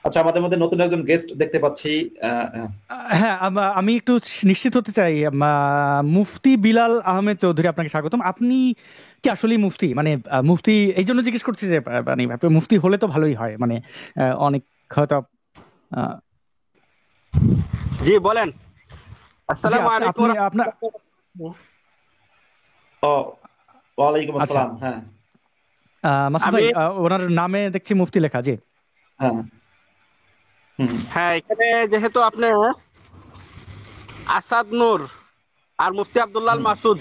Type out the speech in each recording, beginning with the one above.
আচ্ছা, আমাদের মধ্যে নতুন একজন গেস্ট দেখতে পাচ্ছি। হ্যাঁ, আমি একটু নিশ্চিত হতে চাই। মুফতি বিলাল আহমেদ চৌধুরী, আপনাকে স্বাগতম। আপনি কি আসলেই মুফতি? মানে মুফতি এই জন্য জিজ্ঞেস করছি যে মানে আপনি মুফতি হলে তো ভালোই হয়, মানে অনেক হয়তো আহ, জি বলেন। জি আসসালামু আলাইকুম আপনি আপনার রাহমাতুল্লাহ। ও, ওয়ালাইকুম আচ্ছা, আসসালাম। হ্যাঁ, মাসুদ আমি ভাই, ওনার নামে দেখছি মুফতি লেখা। জি হ্যাঁ, হুম, হ্যাঁ, এখানে যেহেতু আপনি আসাদ নূর আর মুফতি আব্দুল্লাহ আল হুম, মাসুদ,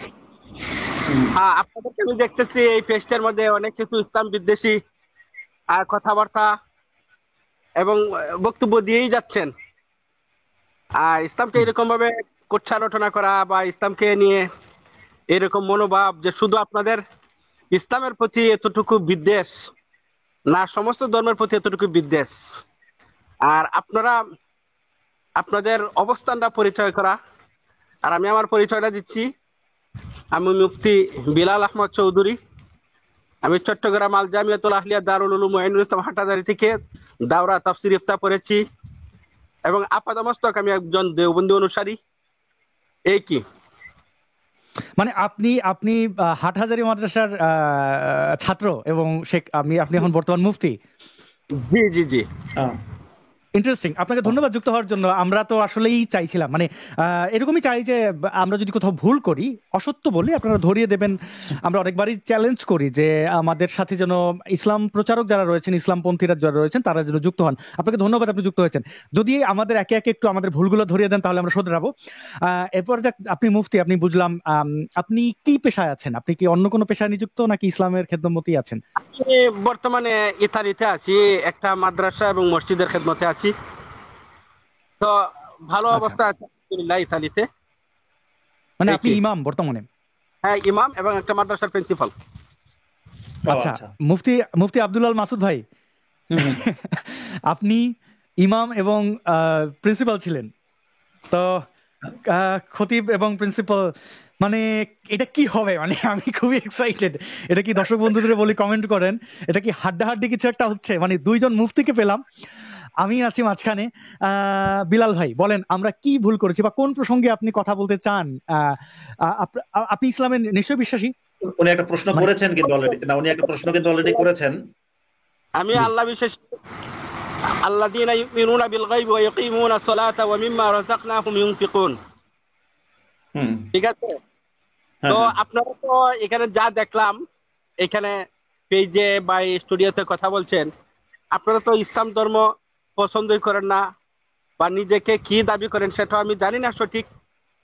হুম, হ্যাঁ আপনাদেরকে আমি দেখতেছি এই পেজটার মধ্যে অনেক কিছু ইসলাম বিদ্বেষী আর কথাবার্তা এবং বক্তব্য দিয়েই যাচ্ছেন। আর ইসলামকে হুম। এরকম ভাবে কুৎসারটনা করা বা ইসলামকে নিয়ে এরকম মনোভাব যে শুধু আপনাদের ইসলামের প্রতি এতটুকু বিদ্বেষ, না সমস্ত ধর্মের প্রতি এতটুকু বিদ্বেষ, আর আপনারা আপনাদের অবস্থানটা পরিচয় করা। আর আমি আমার পরিচয়টা দিচ্ছি। আমি মুফতি বিলাল আহমদ চৌধুরী। আমি চট্টগ্রাম আল জামিয়াতুল আহলিয়া দারুল উলুম মুঈনুল ইসলাম হাটাজারি থেকে দাওরা তাফসির ইফতা পড়েছি এবং আপাতমস্তক আমি একজন দেওবন্দি অনুসারী। এই কি। মানে আপনি আপনি হাটহাজারী মাদ্রাসার ছাত্র, এবং আপনি এখন বর্তমান মুফতি। জি জি জি। হ্যাঁ, ইন্টারেস্টিং, আপনাকে হ্যাঁ, ধন্যবাদ যুক্ত হওয়ার জন্য। আমরা তো আসলেই চাইছিলাম, মানে এরকমই চাই যে আমরা যদি কোথাও ভুল করি, অসত্য বলি, আপনারা ধরিয়ে দেবেন। আমরা অনেকবারই চ্যালেঞ্জ করি যে আমাদের সাথে যেন ইসলাম প্রচারক যারা রয়েছেন, ইসলামপন্থীরা যারা রয়েছেন, তারা যেন যুক্ত হন। আপনাকে ধন্যবাদ, আপনি যুক্ত হয়েছেন। যদি আমাদের একে একে একটু আমাদের ভুলগুলো ধরিয়ে দেন, তাহলে আমরা শোধরাবো। এরপর যাক, আপনি মুফতি, আপনি বুঝলাম। আপনি কি পেশায় আছেন? আপনি কি অন্য কোনো পেশায় নিযুক্ত, নাকি ইসলামের খেদমতেই আছেন? আমি বর্তমানে ইতালিতে আছি, একটা মাদ্রাসা এবং মসজিদের খেদমতে আছি। তো ভালো আচ্ছা, অবস্থা আছে আলহামদুলিল্লাহ ইতালিতে। মানে এই আপনি কি। ইমাম বর্তমানে? হ্যাঁ, ইমাম এবং একটা মাদ্রাসার প্রিন্সিপাল। ও আচ্ছা, আচ্ছা, মুফতি মুফতি আব্দুল্লাহ মাসুদ ভাই, হুম, হুম। আপনি ইমাম এবং প্রিন্সিপাল ছিলেন তো। খতিব এবং প্রিন্সিপাল, মানে এটা কি হবে? মানে আমি খুবই এক্সাইটেড। এটা কি দর্শক বন্ধুদের বলি, কমেন্ট করেন, এটা কি হাড্ডাহাড্ডি কিছু একটা হচ্ছে? মানে দুইজন মুফতিকে পেলাম, আমি আছি মাঝখানে। বিলাল ভাই, বলেন আমরা কি ভুল করেছি, বা কোন প্রসঙ্গে আপনি কথা বলতে চান? আহ, আপনি ইসলামের নিশ্চয় বিশ্বাসী? উনি একটা প্রশ্ন মানে করেছেন কিন্তু অলরেডি, না উনি একটা প্রশ্ন কিন্তু অলরেডি করেছেন। আমি জি, আল্লাহ বিশেষ আল্লাযীনা ইউমিনুনা বিল গায়বি ওয়া ইয়াকিমুনাস সালাতা ওয়া মিম্মা রাযাকনাহুম ইউনফিকুন। হুম, ঠিক আছে। তো হ্যাঁ, হ্যাঁ, আপনারা তো এখানে যা দেখলাম, এখানে পেজে বা স্টুডিওতে কথা বলছেন, আপনারা তো ইসলাম ধর্ম পছন্দই করেন না বা নিজেকে কি দাবি করেন সেটা আমি জানি না সঠিক।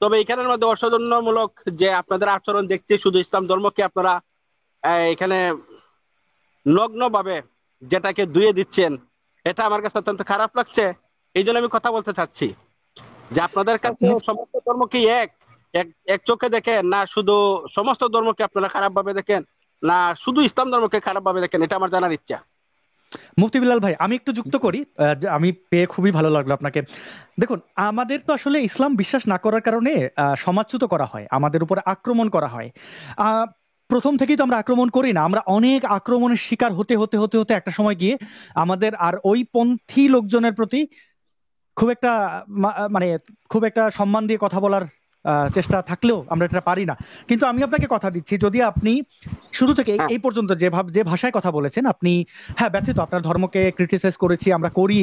তবে এখানের মধ্যে অসৌজন্যমূলক যে আপনাদের আচরণ দেখছি, শুধু ইসলাম ধর্মকে আপনারা এখানে নগ্ন ভাবে যেটাকে ধুয়ে দিচ্ছেন, এটা আমার কাছে অত্যন্ত খারাপ লাগছে। এই জন্য আমি কথা বলতে চাচ্ছি যে আপনাদের কাছে মুফ- সমস্ত ধর্ম কি এক এক এক চোখে দেখেন, না শুধু সমস্ত ধর্মকে আপনারা খারাপ ভাবে দেখেন, না শুধু ইসলাম ধর্মকে খারাপ ভাবে দেখেন, এটা আমার জানার ইচ্ছা। মুফতি বিলাল ভাই, আমি একটু যুক্ত করি। আমি পেয়ে খুবই ভালো লাগলো আপনাকে। দেখুন, আমাদের তো আসলে ইসলাম বিশ্বাস না করার কারণে সমাজচ্যুত করা হয়, আমাদের উপরে আক্রমণ করা হয়। আহ, প্রথম থেকেই তো আমরা আক্রমণ করি না, আমরা অনেক আক্রমণের শিকার হতে হতে হতে হতে একটা সময় গিয়ে আমাদের আর ওই পন্থী লোকজনের প্রতি খুব একটা মানে খুব একটা সম্মান দিয়ে কথা বলার চেষ্টা থাকলেও আমরা এটা পারি না। কিন্তু আমি আপনাকে কথা দিচ্ছি, যদি আপনি শুরু থেকে হ্যাঁ, এই পর্যন্ত যে ভাষায় কথা বলেছেন, আপনি, হ্যাঁ ব্যথিত, আপনার ধর্মকে ক্রিটিসাইজ করেছি, আমরা করি,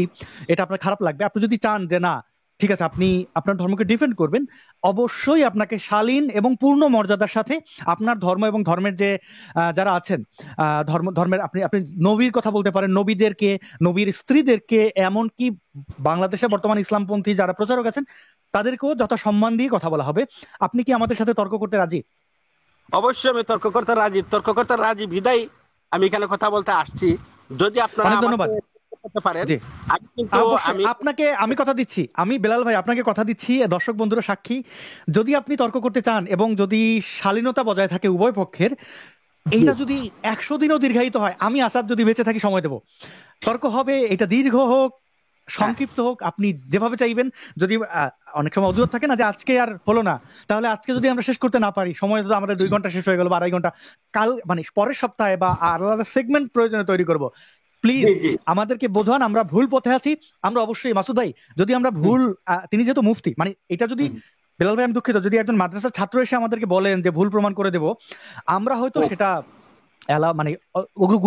এটা আপনার খারাপ লাগবে। আপনি যদি চান যে না, ঠিক আছে, আপনি আপনার ধর্মকে ডিফেন্ড করবেন, অবশ্যই আপনাকে শালীন এবং পূর্ণ মর্যাদার সাথে আপনার ধর্ম এবং ধর্মের যে যারা আছেন, ধর্মের, আপনি আপনি নবীর কথা বলতে পারেন, নবীদেরকে, নবীর স্ত্রীদেরকে, এমনকি বাংলাদেশে বর্তমান ইসলামপন্থী যারা প্রচারক আছেন, তাদেরকেও যথা সম্মান দিয়ে কথা বলা হবে। আপনি কি আমাদের সাথে তর্ক করতে রাজি? অবশ্যই আমি তর্ক করতে রাজি বিদায় আমি এখানে কথা বলতে আসছি। যদি আপনারা অনেক আমাকে ধন্যবাদ। করতে পারেন, জি, আমি কিন্তু অবশ্যই আমি আপনাকে আমি কথা দিচ্ছি, আমি বেলাল ভাই আপনাকে কথা দিচ্ছি, দর্শক বন্ধুরা সাক্ষী, যদি আপনি তর্ক করতে চান এবং যদি শালীনতা বজায় থাকে উভয় পক্ষের, এইটা যদি 100 দিনও দীর্ঘায়িত হয়, আমি আসাদ যদি বেঁচে থাকি সময় দেব, তর্ক হবে। এটা দীর্ঘ হোক, হ্যাঁ, সংক্ষিপ্ত হোক, আপনি যেভাবে চাইবেন। যদি অনেক সময় অজুহাত থাকে না যে আজকে আর হলো না, তাহলে আজকে যদি আমরা শেষ করতে না পারি, সময় তো আমাদের 2 ঘন্টা শেষ হয়ে গেল বা 2.5 ঘন্টা, কাল মানে পরের সপ্তাহে বা আলাদা সেগমেন্ট প্রয়োজনে তৈরি করব। প্লিজ জি জি আমাদেরকে বোঝান, আমরা ভুল পথে আছি। আমরা অবশ্যই মাসুদ ভাই, যদি আমরা ভুল, তিনি যেহেতু মুফতি, মানে এটা যদি, হুম, বেলাল ভাই আমি দুঃখিত, যদি একজন মাদ্রাসার ছাত্র এসে আমাদেরকে বলেন যে ভুল প্রমাণ করে দেব, আমরা হয়তো সেটা মানে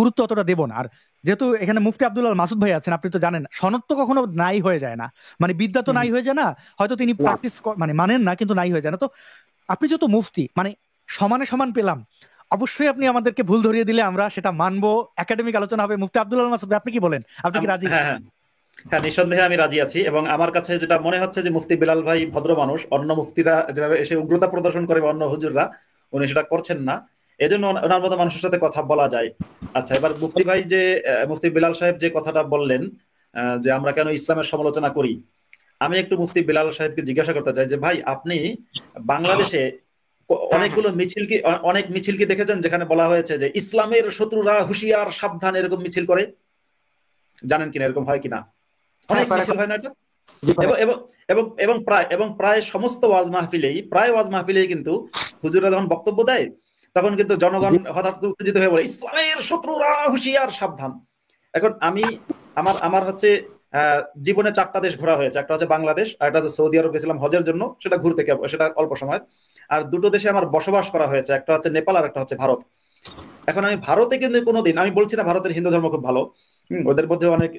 গুরুত্ব অতটা দেব না। আর যেহেতু এখানে মুফতি আব্দুল আল মাসুদ ভাই আছেন, আপনি তো জানেন সনদ তো কখনো নাই হয়ে যায় না, মানে বিদ্যা তো হুম, নাই হয়ে যায় না, হয়তো তিনি না প্র্যাকটিস মানে মানেন না, কিন্তু নাই হয়ে যায় না। তো আপনি যেহেতু মুফতি, মানে সমানে সমান পেলাম, অবশ্যই আপনি আমাদেরকে ভুল ধরিয়ে দিলে আমরা সেটা মানবো, একাডেমিক আলোচনা হবে। মুফতি আব্দুল আল মাসুদ ভাই, আপনি কি বলেন? আপনি কি রাজি? হ্যাঁ, হ্যাঁ, হ্যাঁ, নিঃসন্দেহে আমি রাজি আছি। এবং আমার কাছে যেটা মনে হচ্ছে যে মুফতি বিলাল ভাই ভদ্র মানুষ, অন্য মুফতিরা যেভাবে এসে উগ্রতা প্রদর্শন করে বা অন্য হুজুররা, উনি সেটা করছেন না। এজন্য ওনার মতো মানুষের সাথে কথা বলা যায়। আচ্ছা, এবার মুফতি ভাই যে মুফতি বিলাল সাহেব যে কথাটা বললেন, যে আমরা কেন ইসলামের সমালোচনা করি, আমি একটু মুফতি বিলাল সাহেবকে জিজ্ঞাসা করতে চাই যে ভাই, আপনি বাংলাদেশে হ্যাঁ হ্যাঁ অনেকগুলো মিছিল কি, অনেক মিছিল কি দেখেছেন যেখানে বলা হয়েছে যে ইসলামের শত্রুরা হুঁশিয়ার সাবধান, এরকম মিছিল করে? জানেন কিনা এরকম হয় কিনা? হ্যাঁ অনেক করে মিছিল হয় না এটা? জি করে এবং এবং এবং এবং প্রায় সমস্ত ওয়াজ মাহফিলেই কিন্তু হুজুররা যখন বক্তব্য দেয়, তখন কিন্তু জনগণ জি হঠাৎ করে উত্তেজিত হয়ে বলে ইসলামের শত্রুরা হুঁশিয়ার সাবধান। এখন আমি আমার আমার হচ্ছে জীবনে 4টা দেশ ঘোরা হয়েছে। একটা হচ্ছে বাংলাদেশ, আর একটা হচ্ছে সৌদি আরব, গেছিলাম হজের জন্য, সেটা ঘুরতে, সেটা অল্প সময়। আর দুটো দেশে আমার বসবাস করা হয়েছে, একটা হচ্ছে নেপাল আর একটা হচ্ছে ভারত। এখন আমি ভারতে কিন্তু কোনোদিন, আমি বলছি না ভারতের হিন্দু ধর্ম খুব ভালো, ওদের মধ্যে অনেক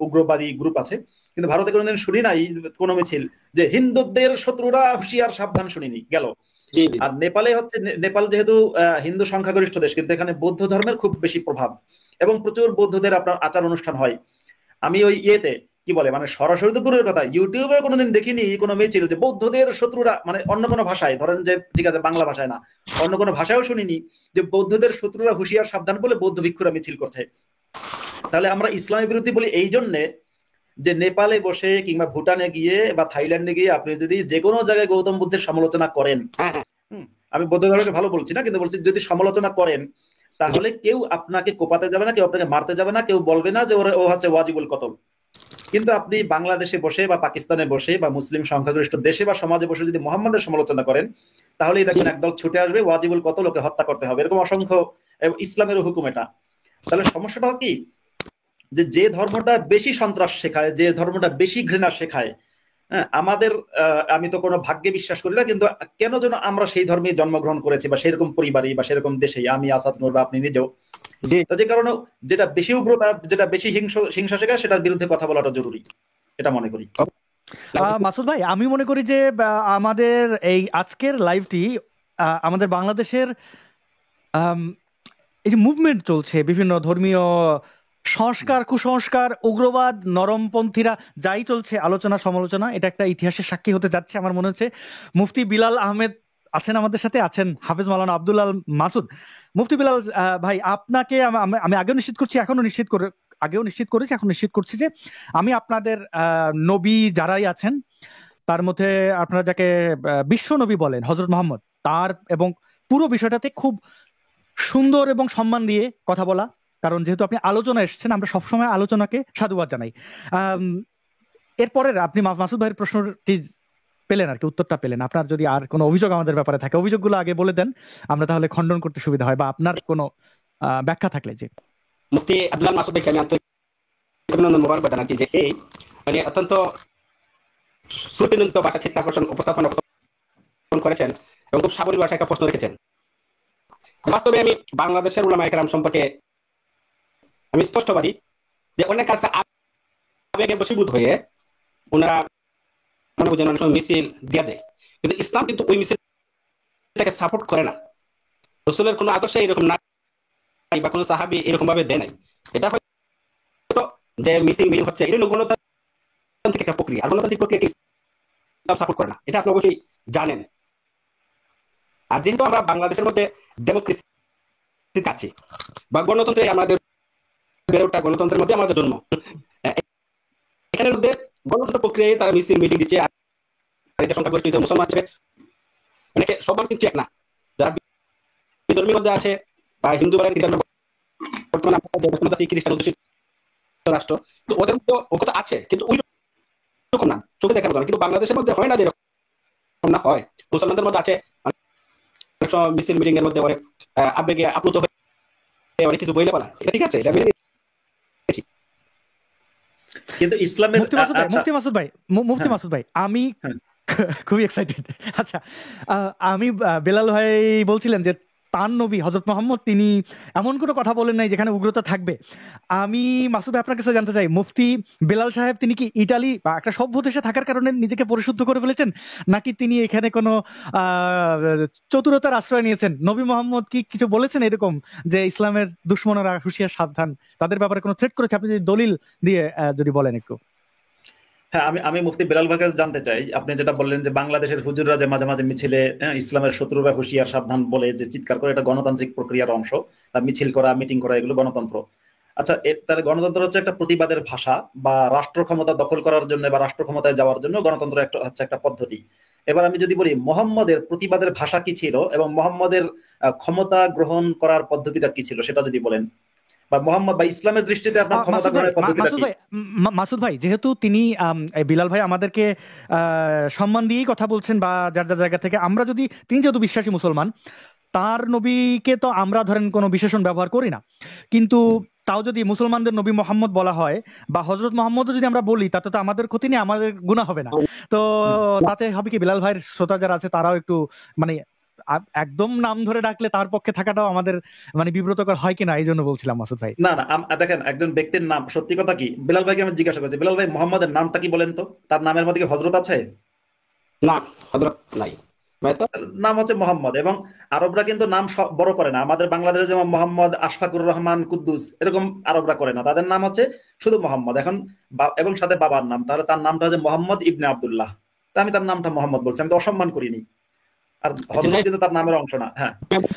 উগ্রবাদী গ্রুপ আছে, কিন্তু ভারতে কোনোদিন শুনি নাই কোনো মিছিল যে হিন্দুদের শত্রুরা হুঁশিয়ার সাবধান, শুনিনি গেল। জি জি আর নেপালে হচ্ছে, নেপাল যেহেতু হিন্দু সংখ্যাগরিষ্ঠ দেশ, কিন্তু এখানে বৌদ্ধ ধর্মের খুব বেশি প্রভাব, এবং প্রচুর বৌদ্ধদের আপনার আচার অনুষ্ঠান হয়। আমি ওই ইয়েতে কি বলে, মানে সরাসরি তো দূরের কথা, ইউটিউবে কোনোদিন দেখিনি কোনো মিছিল যে বৌদ্ধদের শত্রুরা, মানে অন্য কোনো ভাষায়, ধরেন যে ঠিক আছে বাংলা ভাষায় না, অন্য কোনো ভাষায়ও শুনিনি যে বৌদ্ধদের শত্রুরা হুঁশিয়ার সাবধান বলে বৌদ্ধ ভিক্ষুরা মিছিল করছে। তাহলে আমরা ইসলামের বিরোধী বলি এই জন্যে যে নেপালে বসে কিংবা ভুটানে গিয়ে বা থাইল্যান্ডে গিয়ে আপনি যদি যে কোনো জায়গায় গৌতম বুদ্ধের সমালোচনা করেন, হ্যাঁ হ্যাঁ আমি বৌদ্ধ ধর্মকে ভালো বলছি না, কিন্তু বলছি যদি সমালোচনা করেন, তাহলে কেউ আপনাকে কোপাতে যাবে না, কেউ আপনাকে মারতে যাবে না, কেউ বলবে না যে ও হচ্ছে ওয়াজিবুল কতল। কিন্তু আপনি বাংলাদেশে বসে বা পাকিস্তানে বসে বা মুসলিম সংখ্যাগরিষ্ঠ দেশে বা সমাজে বসে যদি মোহাম্মদের সমালোচনা করেন, তাহলেই দেখবেন একদল ছুটে আসবে, ওয়াজিবুল কতল, ওকে হত্যা করতে হবে, এরকম অসংখ্য ইসলামের হুকুম এটা। তাহলে সমস্যাটা কি, যে যে ধর্মটা বেশি সন্ত্রাস শেখায়, যে ধর্মটা বেশি ঘৃণা শেখায়, হ্যাঁ, আমাদের আমি তো কোনো ভাগ্যে বিশ্বাস করি না, কিন্তু কেন যেন আমরা সেই ধর্মে জন্মগ্রহণ করেছি বা সেরকম পরিবারই বা সেরকম দেশেই, আমি, আসাদ নূর বা আপনি নিজেও, জি তো যে কারণে যেটা বেশি উগ্রতা, যেটা বেশি হিংসা শেখায়, সেটার বিরুদ্ধে কথা বলাটা জরুরি, এটা মনে করি। মাসুদ ভাই, আমি মনে করি যে আমাদের এই আজকের লাইভটি আমাদের বাংলাদেশের আম, এই যে মুভমেন্ট চলছে, বিভিন্ন ধর্মীয় সংস্কার, কুসংস্কার, উগ্রবাদ, নরমপন্থীরা, যাই চলছে আলোচনা সমালোচনা, এটা একটা ইতিহাসের সাক্ষী হতে যাচ্ছে আমার মনে হচ্ছে। মুফতি বিলাল আহমেদ আছেন আমাদের সাথে, আছেন হাফেজ মাওলানা আব্দুল আল মাসুদ। মুফতি বিলাল ভাই, আপনাকে আমি আগেও নিশ্চিত করছি, এখনো আগেও নিশ্চিত করেছি, এখন নিশ্চিত করছি যে আমি আপনাদের নবী যারাই আছেন তার মধ্যে আপনারা যাকে বিশ্ব নবী বলেন, হযরত মুহাম্মদ, তার এবং পুরো বিষয়টাতে খুব সুন্দর এবং সম্মান দিয়ে কথা বলা। কারণ যেহেতু আপনি আলোচনা এসেছেন, আমরা সবসময় আলোচনাকে সাধুবাদ জানাই। এরপরে আপনি মাসুদ ভাইয়ের প্রশ্নটি পেলেন আর কি, উত্তরটা পেলেন। আপনার যদি আর কোনো অভিযোগ আমাদের ব্যাপারে থাকে, অভিযোগগুলো আগে বলে দেন, আমরা তাহলে খণ্ডন করতে সুবিধা হয়, বা আপনার কোনো ব্যাখ্যা থাকলে। যে মুফতি আব্দুল মাসুদ ভাইকে আমি আন্তরিক অভিনন্দন মোবারকবাদ জানাচ্ছি যে এই মানে অত্যন্ত সুচিন্তিত ভাষা চিত্র আকর্ষণ উপস্থাপন করেছেন এবং খুব সাবলীল ভাষায় একটা প্রশ্ন রেখেছেন। বাস্তবে আমি বাংলাদেশের উলামায়ে কেরাম সম্পর্কে আমি স্পষ্টবাদী যে অনেক কাছে আবেগে বশীভূত হয়ে ওনারা মনে বুঝেন অনেক সময় মিছিল দিয়ে দেয়, কিন্তু ইসলাম কিন্তু ওই মিছিলটাকে সাপোর্ট করে না। রাসূলের কোনো আদর্শে এরকম নাই বা কোনো সাহাবী এরকম ভাবে দেয় নাই। এটা হয়তো যে মিছিল হচ্ছে এটা হলো গণতান্ত্রিক একটা প্রক্রিয়া, আর গণতান্ত্রিক প্রক্রিয়াকে ইসলাম সাপোর্ট করে না, এটা আপনি অবশ্যই জানেন। আর যেহেতু আমরা বাংলাদেশের মধ্যে ডেমোক্রেসি আছি বা গণতন্ত্রে আমাদের বেড়ে ওঠা, গণতন্ত্রের মধ্যে আমাদের জন্ম, এখানের মধ্যে গণতন্ত্র প্রক্রিয়ায় তারা মিছিল মিটিং দিচ্ছে। আর এটা সংখ্যাগরিষ্ঠ মুসলমান হিসেবে অনেকে সবার কিন্তু এক না, যারা ধর্মের মধ্যে আছে বা হিন্দু বলেন খ্রিস্টান, বর্তমানে খ্রিস্টান অধ্যুষিত রাষ্ট্র, তো ওদের মধ্যে ঐক্যতা আছে, কিন্তু ওই রকম না, চোখে দেখার মতো। কিন্তু বাংলাদেশের মধ্যে হয় না যেরকম না হয়, মুসলমানদের মধ্যে আছে অনেক সময় মিছিল মিটিং এর মধ্যে অনেক আবেগে আপ্লুত হয়ে অনেক কিছু বইলে বলা, এটা ঠিক আছে, এটা মেনে নিয়েছি। কিন্তু ইসলামের মুফতি মাসুদ ভাই, আচ্ছা, মুফতি হ্যাঁ, মাসুদ ভাই, আমি হ্যাঁ, খুবই এক্সাইটেড। আচ্ছা, আমি বেলাল ভাই বলছিলেন যে তার নবী হযরত মুহাম্মদ তিনি এমন কোনো কথা বলেন নাই যেখানে উগ্রতা থাকবে। আমি মাসুদ ভাই আপনার কাছে জানতে চাই, মুফতি বেলাল সাহেব তিনি কি ইটালি বা একটা সভ্য দেশে থাকার কারণে নিজেকে পরিশুদ্ধ করে ফেলেছেন, নাকি তিনি এখানে কোনো আহ, চতুরতার আশ্রয় নিয়েছেন? নবী মোহাম্মদ কি কিছু বলেছেন এরকম যে ইসলামের দুশ্মনরা হুঁশিয়ার সাবধান, তাদের ব্যাপারে কোনো থ্রেট করেছে? আপনি যদি দলিল দিয়ে যদি বলেন একটু। হ্যাঁ, আমি আমি মুফতি বেলাল ভাইয়ের কাছে জানতে চাই, আপনি যেটা বললেন যে বাংলাদেশের হুজুররা যে মাঝে মাঝে মিছিলে ইসলামের শত্রুরা হুঁশিয়ার সাবধান বলে যে চিৎকার করে, এটা গণতান্ত্রিক প্রক্রিয়ার অংশ, তা মিছিল করা মিটিং করা এগুলো গণতন্ত্র। আচ্ছা, তাহলে গণতন্ত্র হচ্ছে একটা প্রতিবাদের ভাষা, বা রাষ্ট্র ক্ষমতা দখল করার জন্য বা রাষ্ট্র ক্ষমতায় যাওয়ার জন্য গণতন্ত্র একটা হচ্ছে একটা পদ্ধতি। এবার আমি যদি বলি মোহাম্মদের প্রতিবাদের ভাষা কি ছিল এবং মোহাম্মদের ক্ষমতা গ্রহণ করার পদ্ধতিটা কি ছিল, সেটা যদি বলেন, বা মোহাম্মদ বা ইসলামের দৃষ্টিতে আপনার ক্ষমতা গ্রহণের পদ্ধতিটা কি? মাসুদ ভাই যেহেতু তিনি এই বিলাল ভাই আমাদেরকে সম্মান দিয়েই কথা বলছেন, বা যার যার জায়গা থেকে, আমরা যদি, তিনি যেহেতু বিশ্বাসী মুসলমান, তার নবীকে তো আমরা ধরেন কোনো বিশেষণ ব্যবহার করি না, কিন্তু তাও যদি মুসলমানদের নবী মোহাম্মদ বলা হয় বা হযরত মোহাম্মদও যদি আমরা বলি, তাতে তো আমাদের ক্ষতি নেই, আমাদের গুনাহ হবে না। তো তাতে হবে কি, বিলাল ভাইয়ের শ্রোতা যারা আছে তারাও একটু মানে একদম নাম ধরে ডাকলে তার পক্ষে থাকাটাও আমাদের মানে বিব্রতকর হয় কিনা, এই জন্য বলছিলাম মাসুদ ভাই। না না, দেখেন, একজন ব্যক্তির নাম, সত্যি কথা কি, বিলাল ভাইকে আমি জিজ্ঞাসা করছি, বিলাল ভাই মোহাম্মদের নামটা কি বলেন তো? তার নামের মধ্যে কি হযরত আছে? না, হযরত নাই। মানে তো তার নাম হচ্ছে মোহাম্মদ। এবং আরবরা কিন্তু নাম বড় করে না, আমাদের বাংলাদেশে যেমন মোহাম্মদ আশফাকুর রহমান কুদ্দুস এরকম আরবরা করে না, তাদের নাম হচ্ছে শুধু মোহাম্মদ। এখন এবং সাথে বাবার নাম, তাহলে তার নামটা হচ্ছে মোহাম্মদ ইবনে আব্দুল্লাহ। তা আমি তার নামটা মোহাম্মদ বলছি, আমি তো অসম্মান করিনি। আর হযরত কিন্তু তার নামের অংশ না। হ্যাঁ,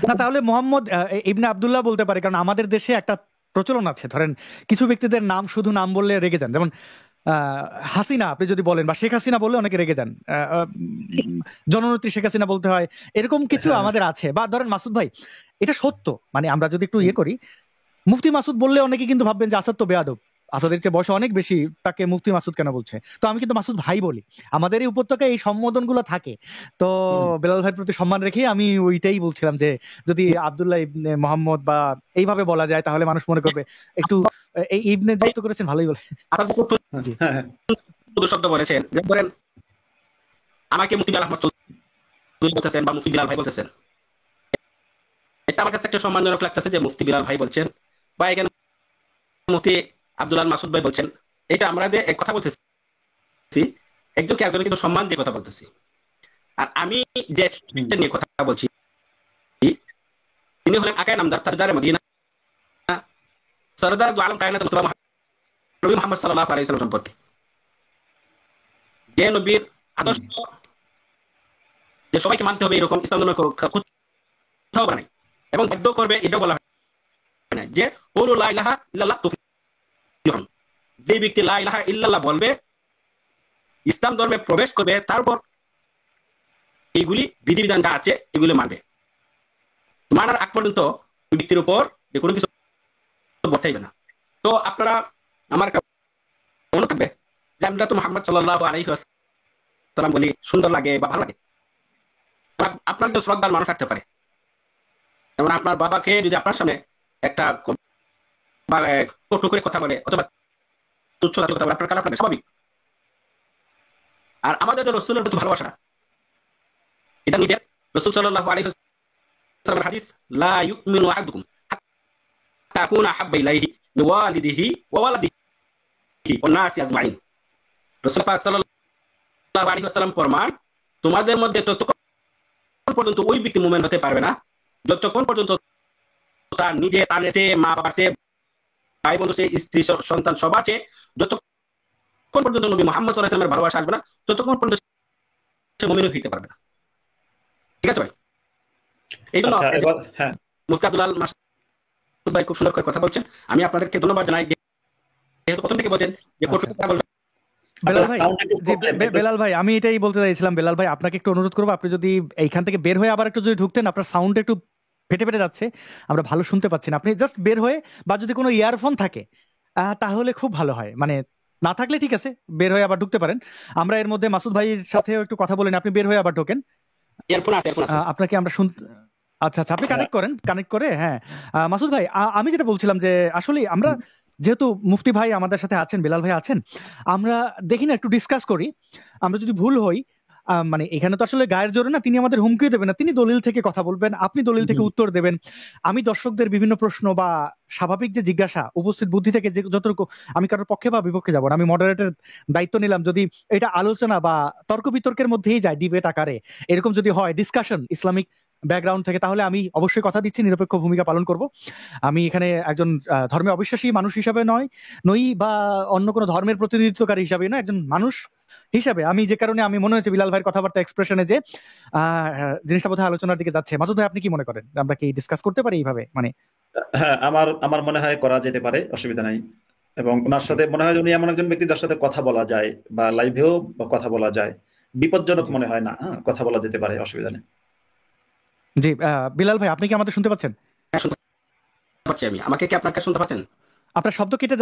না, তাহলে মোহাম্মদ ইবনে আব্দুল্লাহ বলতে পারে, কারণ আমাদের দেশে একটা প্রচলন আছে, ধরেন কিছু ব্যক্তিদের নাম শুধু নাম বললে রেগে যান, যেমন হাসিনা আপনি যদি বলেন, বা শেখ হাসিনা বললে অনেকে রেগে যান, জননেত্রী শেখ হাসিনা বলতে হয়, এরকম কিছু হ্যাঁ, আমাদের আছে। বা ধরেন মাসুদ ভাই, এটা সত্য, মানে আমরা যদি একটু ইয়ে করি, মুফতি মাসুদ বললে অনেকে কিন্তু ভাববেন যে আসাদ তো বেয়াদব, আসাদের চেয়ে বয়স অনেক বেশি, তাকে মুফতি মাসুদ কেন বলছে? তো আমি কিন্তু মাসুদ ভাই বলি, আমাদের এই উপত্যকায় এই সম্বোধন গুলো থাকে। তো বেলাল ভাইয়ের প্রতি সম্মান রেখে আমি ওইটাই বলছিলাম যে যদি আব্দুল্লাহ ইবনে মোহাম্মদ বা এইভাবে বলা যায়, তাহলে মানুষ মনে করবে একটু এই ইবনে যুক্ত করেছেন, ভালোই বলে। জি, হ্যাঁ, হ্যাঁ, শুধু শব্দ বলেছেন, যে বলেন আমাকে মুফতি বিলাল আহমদ চৌধুরী বলতেছেন বা মুফতি বিলাল ভাই বলতেছেন, এটা আমার কাছে একটা সম্মানজনক লাগতেছে যে মুফতি বিলাল ভাই বলছেন, বা এখানে মুফতি আব্দুল্লাহ মাসুদ ভাই বলছেন। এটা আমরা যে এক কথা বলতেছি, একজনকে একজনকে কিন্তু সম্মান দিয়ে কথা বলতেছি। আর আমি যে নিয়ে কথা বলছি, তিনি হলেন আকায়ে নামদার তাজদারে মদিনা, সরদার দু আলম কায়নাত মুস্তাফা নবী মুহাম্মদ সাল্লাল্লাহু আলাইহি ওয়াসাল্লাম সম্পর্কে, যে নবীর আদর্শ যে সবাইকে মানতে হবে এরকম ইসলাম ধর্ম কোথাও বলা নাই, এবং বাধ্য করবে এটাও বলা হয় না যে কুলু লা ইলাহা ইল্লাল্লাহ তুফলিহুন। যে ব্যক্তি লা ইলাহা ইল্লাল্লাহ বলবে, ইসলাম ধর্মে প্রবেশ করবে, তারপর এইগুলি বিধিবিধান যা আছে এগুলি মানবে। মানার আগ পর্যন্ত ওই ব্যক্তির উপর যে কোনো কিছু বর্তাইবে না। তো আপনারা আমার মনে থাকবে যে আমরা তো মুহাম্মদ সাল্লাল্লাহু আলাইহি ওয়াসাল্লাম বলি, সুন্দর লাগে বা ভালো লাগে। আপনার তো শ্রদ্ধার মানুষ থাকতে পারে, যেমন আপনার বাবাকে যদি আপনার সামনে একটা কটু করে কথা বলে অথবা তুচ্ছ কথা বলে, আপনার খারাপ লাগে, স্বাভাবিক। আর আমাদের যে রাসূলের প্রতি ভালোবাসা, এটা নিজের রাসূল সাল্লাল্লাহু আলাইহি ওয়াসাল্লামের হাদিস, লা ইউমিনু আহাদুকুম হাত্তা আকুনা আহাব্বা ইলাইহি মিন ওয়ালিদিহি ওয়া ওয়ালাদিহি ওয়ান নাসি আজমাইন। রাসূল পাক সাল্লাল্লাহু আলাইহি ওয়াসাল্লাম ফরমান, তোমাদের মধ্যে ততক্ষণ পর্যন্ত ওই ব্যক্তি মুমিন হতে পারবে না যতক্ষণ পর্যন্ত তার নিজে, তার চেয়ে, মা বাবার চেয়ে, ভাই বন্ধু চেয়ে, স্ত্রী সন্তান সবার চেয়ে যতক্ষণ পর্যন্ত নবী মুহাম্মদ সাল্লাল্লাহু আলাইহি ওয়াসাল্লামের ভালোবাসা আসবে না, ততক্ষণ পর্যন্ত সে মুমিন হইতে পারবে না। ঠিক আছে ভাই? এই জন্য আচ্ছা, এবার হ্যাঁ, মুফতি আব্দুল মাসুদ ভাই খুব সুন্দর করে কথা বলছেন, আমি আপনাদেরকে ধন্যবাদ জানাই, যেহেতু প্রথম থেকে বলছেন যে কটু কথা বলবেন। বেলাল ভাই, বেলাল ভাই আমি এটাই বলতে চাইছিলাম, বেলাল ভাই আপনাকে একটু অনুরোধ করবো, আপনি যদি এইখান থেকে বের হয়ে আবার একটু যদি ঢুকতেন, আপনার সাউন্ড একটু ফেটে ফেটে যাচ্ছে, আমরা ভালো শুনতে পাচ্ছি না। আপনি জাস্ট বের হয়ে, বা যদি কোনো ইয়ারফোন থাকে তাহলে খুব ভালো হয়, মানে না থাকলে ঠিক আছে, বের হয়ে আবার ঢুকতে পারেন। আমরা এর মধ্যে মাসুদ ভাইয়ের সাথে একটু কথা বলেন, আপনি বের হয়ে আবার ঢোকেন, ইয়ারফোন আছে, আপনাকে আমরা শুনতে। আচ্ছা আচ্ছা, আপনি কানেক্ট করে। হ্যাঁ, মাসুদ ভাই আমি যেটা বলছিলাম যে আসলে আমরা যেহেতু মুফতি ভাই আমাদের সাথে আছেন, বিলাল ভাই আছেন, আমরা দেখি না একটু ডিসকাস করি। আমরা যদি ভুল হই, মানে এখানে তো আসলে গায়ের জোরে না, তিনি আমাদের হুমকিও দেবেন না, তিনি দলিল থেকে কথা বলবেন, আপনি দলিল থেকে উত্তর দেবেন, আমি দর্শকদের বিভিন্ন প্রশ্ন বা স্বাভাবিক যে জিজ্ঞাসা উপস্থিত বুদ্ধি থেকে যে যতটুকু, আমি কারোর পক্ষে বা বিপক্ষে যাব না, আমি মডারেটর দায়িত্ব নিলাম। যদি এটা আলোচনা বা তর্ক বিতর্কের মধ্যেই যায়, ডিবেট আকারে এরকম যদি হয়, ডিসকাশন ইসলামিক ব্যাকগ্রাউন্ড থেকে, তাহলে আমি অবশ্যই কথা দিচ্ছি নিরপেক্ষ ভূমিকা পালন করব। আমি এখানে একজন ধর্মে অবিশ্বাসী মানুষ হিসাবে নই বা অন্য কোনো ধর্মের প্রতিনিধিত্বকারী হিসাবে নয়, একজন মানুষ হিসাবে আমি, যে কারণে আমি মনে হচ্ছে বিলাল ভাইয়ের কথাবার্তা এক্সপ্রেশনে যে জিনিসটা বোধহয় আলোচনার দিকে যাচ্ছে। মাসুদ ভাই, আপনি কি মনে করেন, আমরা কি ডিসকাস করতে পারি এইভাবে? মানে হ্যাঁ, আমার মনে হয় করা যেতে পারে, অসুবিধা নাই। এবং ওনার জি সাথে মনে হয় উনি এমন একজন ব্যক্তি যার সাথে কথা বলা যায়, বা লাইভেও কথা বলা যায়, বিপজ্জনক জি মনে হয় না। হ্যাঁ, কথা বলা যেতে পারে, অসুবিধা নেই। জি বিলাল ভাই, আপনি কি আমাদের শুনতে পাচ্ছেন? হ্যাঁ, শুনতে পাচ্ছি আমি। আমাকে কি আপনাকে শুনতে পাচ্ছেন? আপনার শব্দ কেটে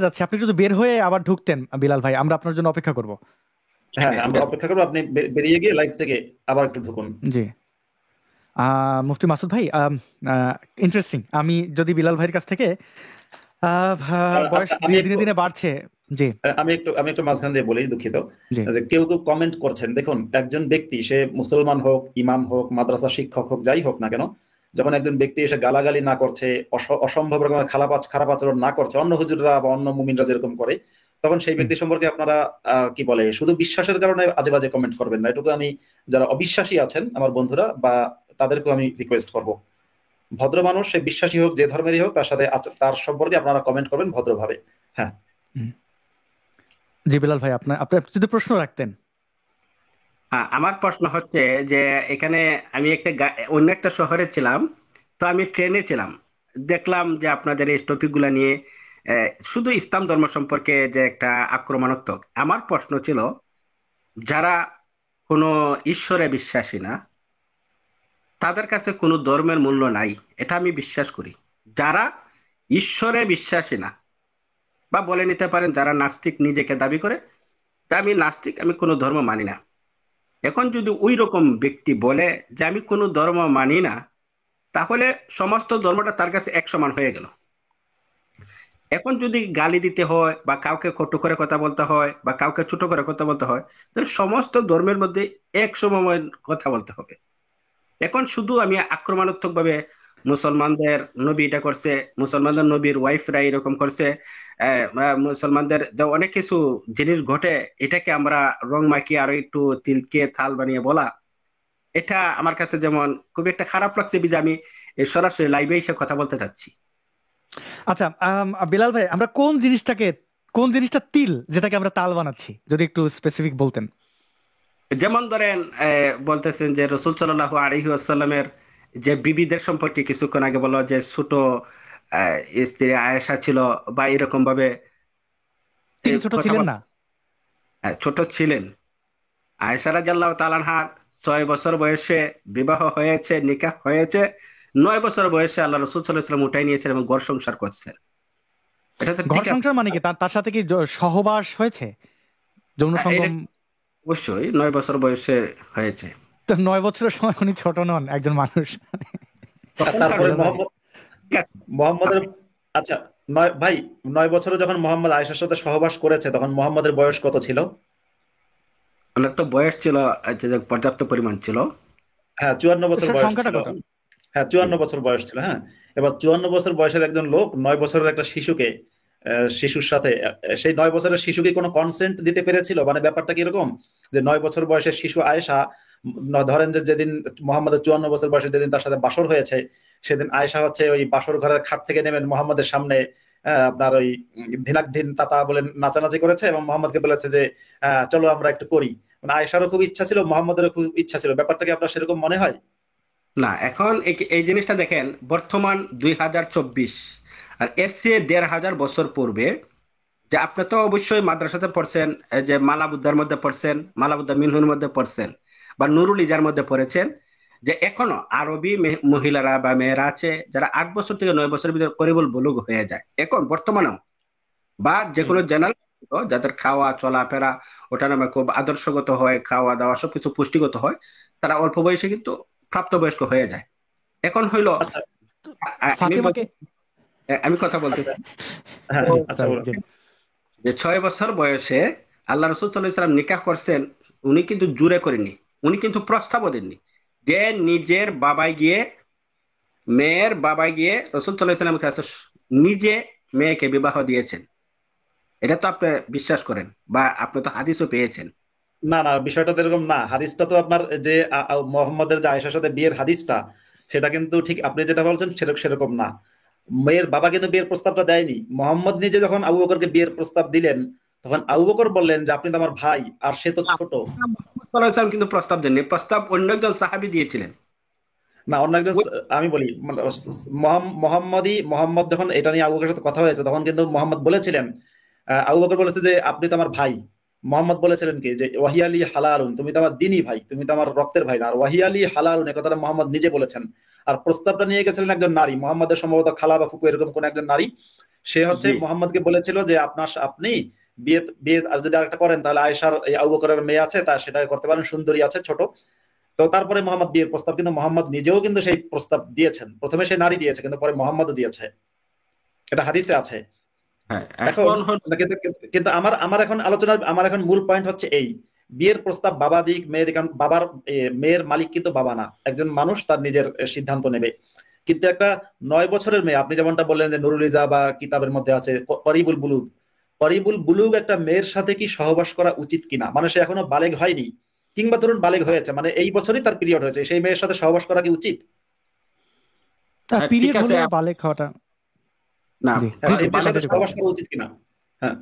যাচ্ছে, আপনি যদি বের হয়ে আবার ঢুকতেন বিলাল ভাই, আমরা আপনার জন্য অপেক্ষা করব। হ্যাঁ হ্যাঁ, আমরা অপেক্ষা করবো, আপনি বেরিয়ে গিয়ে লাইভ থেকে আবার একটু ঢুকুন। জি মুফতি মাসুদ ভাই, ইন্টারেস্টিং। আমি যদি বিলাল ভাইয়ের কাছ থেকে বয়স আচ্ছা, আমি দিনে একটু দিনে বাড়ছে। জি আমি একটু মাঝখান দিয়ে বলি, দুঃখিত। জি যে কেউ কেউ কমেন্ট করছেন, দেখুন একজন ব্যক্তি, সে মুসলমান হোক, ইমাম হোক, মাদ্রাসা শিক্ষক হোক, যাই হোক না কেন, যখন একজন ব্যক্তি এসে গালাগালি না করছে, অসম্ভব রকমের খারাপ আচরণ না করছে, অন্য হুজুররা বা অন্য মুমিনরা যেরকম করে, তখন সেই ব্যক্তি সম্পর্কে আপনারা কি বলে, শুধু বিশ্বাসের কারণে আজে বাজে কমেন্ট করবেন না। এটুকু আমি, যারা অবিশ্বাসী আছেন আমার বন্ধুরা, বা তাদেরকেও আমি রিকোয়েস্ট করব, ভদ্র মানুষ, সে বিশ্বাসী হোক, যে ধর্মেরই হোক, তার সাথে তার সম্পর্কে আপনারা কমেন্ট করবেন ভদ্রভাবে। হ্যাঁ, জি বিলাল ভাই, আপনি যদি প্রশ্ন রাখতেন। হ্যাঁ, আমার প্রশ্ন হচ্ছে যে এখানে আমি অন্য একটা শহরে ছিলাম, তো আমি ট্রেনে ছিলাম, দেখলাম যে আপনাদের এই টপিক গুলা নিয়ে শুধু ইসলাম ধর্ম সম্পর্কে যে একটা আক্রমণাত্মক। আমার প্রশ্ন ছিল, যারা কোনো ঈশ্বরে বিশ্বাসী না, তাদের কাছে কোনো ধর্মের মূল্য নাই, এটা আমি বিশ্বাস করি। যারা ঈশ্বরে বিশ্বাসী না, বা বলে নিতে পারেন যারা নাস্তিক নিজেকে দাবি করে, তা আমি নাস্তিক, আমি কোনো ধর্ম মানি না। এখন যদি ওই রকম ব্যক্তি বলে যে আমি কোনো ধর্ম মানি না, তাহলে সমস্ত ধর্মটা তার কাছে এক সমান হয়ে গেল। এখন যদি গালি দিতে হয় বা কাউকে কটু করে কথা বলতে হয় বা কাউকে ছোট করে কথা বলতে হয়, তাহলে সমস্ত ধর্মের মধ্যে এক সময় কথা বলতে হবে। এখন শুধু আমি আক্রমণাত্মক ভাবে মুসলমানদের নবী এটা করছে, মুসলমানদের নবীর ওয়াইফরা এরকম করছে, মুসলমানদের যে অনেক কিছু জিনিস ঘটে, এটাকে আমরা রং মাখিয়ে আরো একটু তিলকে থাল বানিয়ে বলা, এটা আমার কাছে যেমন খুব একটা খারাপ লাগছে, যে আমি এই সরাসরি লাইভে এসে কথা বলতে চাচ্ছি। আচ্ছা বিলাল ভাই, আমরা কোন জিনিসটা তিল, যেটাকে আমরা তাল বানাচ্ছি, যদি একটু স্পেসিফিক বলতেন। যেমন ধরেন বলতেছেন যে রসুল সাল্লাল্লাহু আলাইহি ওয়াসাল্লামের যে বিবিদের সম্পর্কে কিছুক্ষণ আগে বললো যে ছোট স্ত্রী আয়েশা ছিল, বা এরকম ভাবে তিনি ছোট কথা ছিলেন না? ছোট ছিলেন। আয়েশা রাদিয়াল্লাহু তাআলা আনহা 6 বছর বয়সে বিবাহ হয়েছে, নিকাহ হয়েছে, 9 বছর বয়সে আল্লাহ রসুল সাল্লাল্লাহু আলাইহি ওয়াসাল্লাম উঠাই নিয়েছেন এবং ঘর সংসার করছেন। এটা তো ঘর ঠিক আছে। সংসার মানে কি, তার সাথে কি সহবাস হয়েছে, যৌন এটা সঙ্গম? অবশ্যই 9 বছর বয়সে হয়েছে। তো 9 বছরের সময় উনি ছোট নন, একজন মানুষ। তখনকার তারপরে বিলাল ভাই, মোহাম্মদের, আচ্ছা, ভাই, 9 বছরে যখন মোহাম্মদ আয়েশার সাথে সহবাস করেছে, তখন মোহাম্মদের বয়স কত ছিল? ওনার তো বয়স ছিল, যে পর্যাপ্ত পরিমাণ ছিল। হ্যাঁ, 54 বছর বয়স সংখ্যাটা ছিল। কত? হ্যাঁ, 54 বছর বয়স ছিল। হ্যাঁ, এবার 54 বছর বয়সের একজন লোক 9 বছরের একটা শিশুর সাথে, সেই 9 বছরের শিশু কি কোনো কনসেন্ট দিতে পেরেছিল? মানে ব্যাপারটা কি এরকম, যে 9 বছর বয়সের শিশু আয়েশা, ধরেন যে যেদিন মোহাম্মদের 54 বছর বয়সে যেদিন তার সাথে বাসর হয়েছে, সেদিন আয়েশা হচ্ছে ওই বাসর ঘরের খাট থেকে নেমে মোহাম্মদের সামনে আপনার ওই ধিনাকধিন তাতা বলে নাচানাচি করেছে, এবং মোহাম্মদকে বলেছে যে চলো আমরা একটু করি। মানে আয়েশারও খুব ইচ্ছা ছিল, মোহাম্মদেরও খুব ইচ্ছা ছিল। ব্যাপারটা কি আপনার সেরকম মনে হয়? না, এখন এই জিনিসটা দেখেন, বর্তমান 2024, আর এর চেয়ে 1500 বছর পূর্বে, যে আপনি তো অবশ্যই মাদ্রাসাতে পড়ছেন, এই যে মালাবুদ্দার মধ্যে পড়ছেন, মালাবুদ্দা মিনহুর মধ্যে পড়ছেন, বা নুরুল ইজার মধ্যে পড়েছেন, যে এখনো আরবি মহিলারা বা মেয়েরা আছে যারা 8 বছর থেকে 9 বছরের ভিতরে করিবুল বুলুগ হয়ে যায় এখন বর্তমানেও, বা যে হুম। কোনো জেনারেল, যাদের খাওয়া চলাফেরা ওটা নামে খুব আদর্শগত হয়, খাওয়া দাওয়া সবকিছু পুষ্টিগত হয়, তারা অল্প বয়সে কিন্তু প্রাপ্তবয়স্ক হয়ে যায়। এখন হইলো আচ্ছা, আমি ফাতেমাকে আমি কথা বলতে আচ্ছা, চাই। হ্যাঁ তো আচ্ছা সরি বলুন। জি। যে 6 বছর বয়সে আল্লাহ রসুল সাল্লাল্লাহু আলাইহি ওয়াসাল্লাম নিকাহ করছেন, উনি কিন্তু জুরে করেননি, উনি কিন্তু প্রস্তাবও দেননি, যে নিজের বাবাই গিয়ে, মেয়ের বাবাই গিয়ে রসুল সাল্লাল্লাহু আলাইহি ওয়াসাল্লামের কাছে নিজে মেয়েকে বিবাহ দিয়েছেন। এটা তো আপনি বিশ্বাস করেন, বা আপনি তো হাদিসও পেয়েছেন। না না, বিষয়টা তো এরকম না। হাদিসটা তো আপনার যে মোহাম্মদের যে আয়েশার সাথে বিয়ের হাদিসটা, সেটা কিন্তু ঠিক আপনি যেটা বলছেন সেরকম সেরকম না। মেয়ের বাবা কিন্তু বিয়ের প্রস্তাবটা দেয়নি। মোহাম্মদ নিজে যখন আবু বকরকে বিয়ের প্রস্তাব দিলেন, তখন আবু বকর বললেন যে আপনি তো আমার ভাই, আর সে তো ছোট। মুহাম্মদ সাল্লাল্লাহু আলাইহি ওয়াসাল্লাম কিন্তু প্রস্তাব দেননি, প্রস্তাব অন্য একজন সাহাবী দিয়েছিলেন। না, অন্য একজন আমি বলি মানে মোহাম্মদ যখন এটা নিয়ে আবু বকরের সাথে কথা হয়েছে, তখন কিন্তু মোহাম্মদ বলেছিলেন, আবু বকর বলেছে যে আপনি তো আমার ভাই। মোহাম্মদ বলেছিলেন কি যে ওয়াহিয়ালি হালালুন, তুমি তো আমার দিনই ভাই, তুমি তো আমার রক্তের ভাই না। আর ওয়াহিয়ালি হালালুন এ কথাটা মোহাম্মদ নিজে বলেছেন। আর প্রস্তাবটা নিয়ে গেছিলেন একজন নারী, মোহাম্মদের সম্ভবত খালা বা ফুপু এরকম কোন একজন নারী। সে হচ্ছে জি মোহাম্মদকে বলেছিল যে আপনি বিয়ে বিয়ে আর যদি আরেকটা করেন, তাহলে আয়েশার এই আবু বকরের মেয়ে আছে, তা সেটা করতে পারেন, সুন্দরী আছে, ছোট। তো তারপরে মোহাম্মদ বিয়ের প্রস্তাব, কিন্তু মোহাম্মদ নিজেও কিন্তু সেই প্রস্তাব দিয়েছেন। প্রথমে সে নারী দিয়েছে, কিন্তু পরে মোহাম্মদও দিয়েছে, এটা হাদিসে আছে। হ্যাঁ, এখন এখন হলো কিন্তু কিন্তু আমার আমার এখন আলোচনার আমার এখন মূল পয়েন্ট হচ্ছে এই, বিয়ের প্রস্তাব বাবা দিক মেয়ে দিক, কারণ বাবার মেয়ের মালিক কিন্তু বাবা না, একজন মানুষ তার নিজের সিদ্ধান্ত নেবে। কিন্তু একটা 9 বছরের মেয়ে, আপনি যেমনটা বললেন যে নুরুল ইজা বা কিতাবের মধ্যে আছে করিবুল বুলুগ, করিবুল বুলুগ একটা মেয়ের সাথে কি সহবাস করা উচিত কিনা, মানে সে এখনো বালেগ হয়নি, কিংবা ধরুন বালেগ হয়েছে, মানে এই বছরই তার পিরিয়ড হয়েছে, সেই মেয়ের সাথে সহবাস করা কি উচিত? হ্যাঁ, ঠিক পিরিয়ড আছে। হলে বালেক হওয়াটা না, জি হ্যাঁ, জি জি এই মেয়ের সাথে সাথে সহবাস করা উচিত কিনা? হ্যাঁ।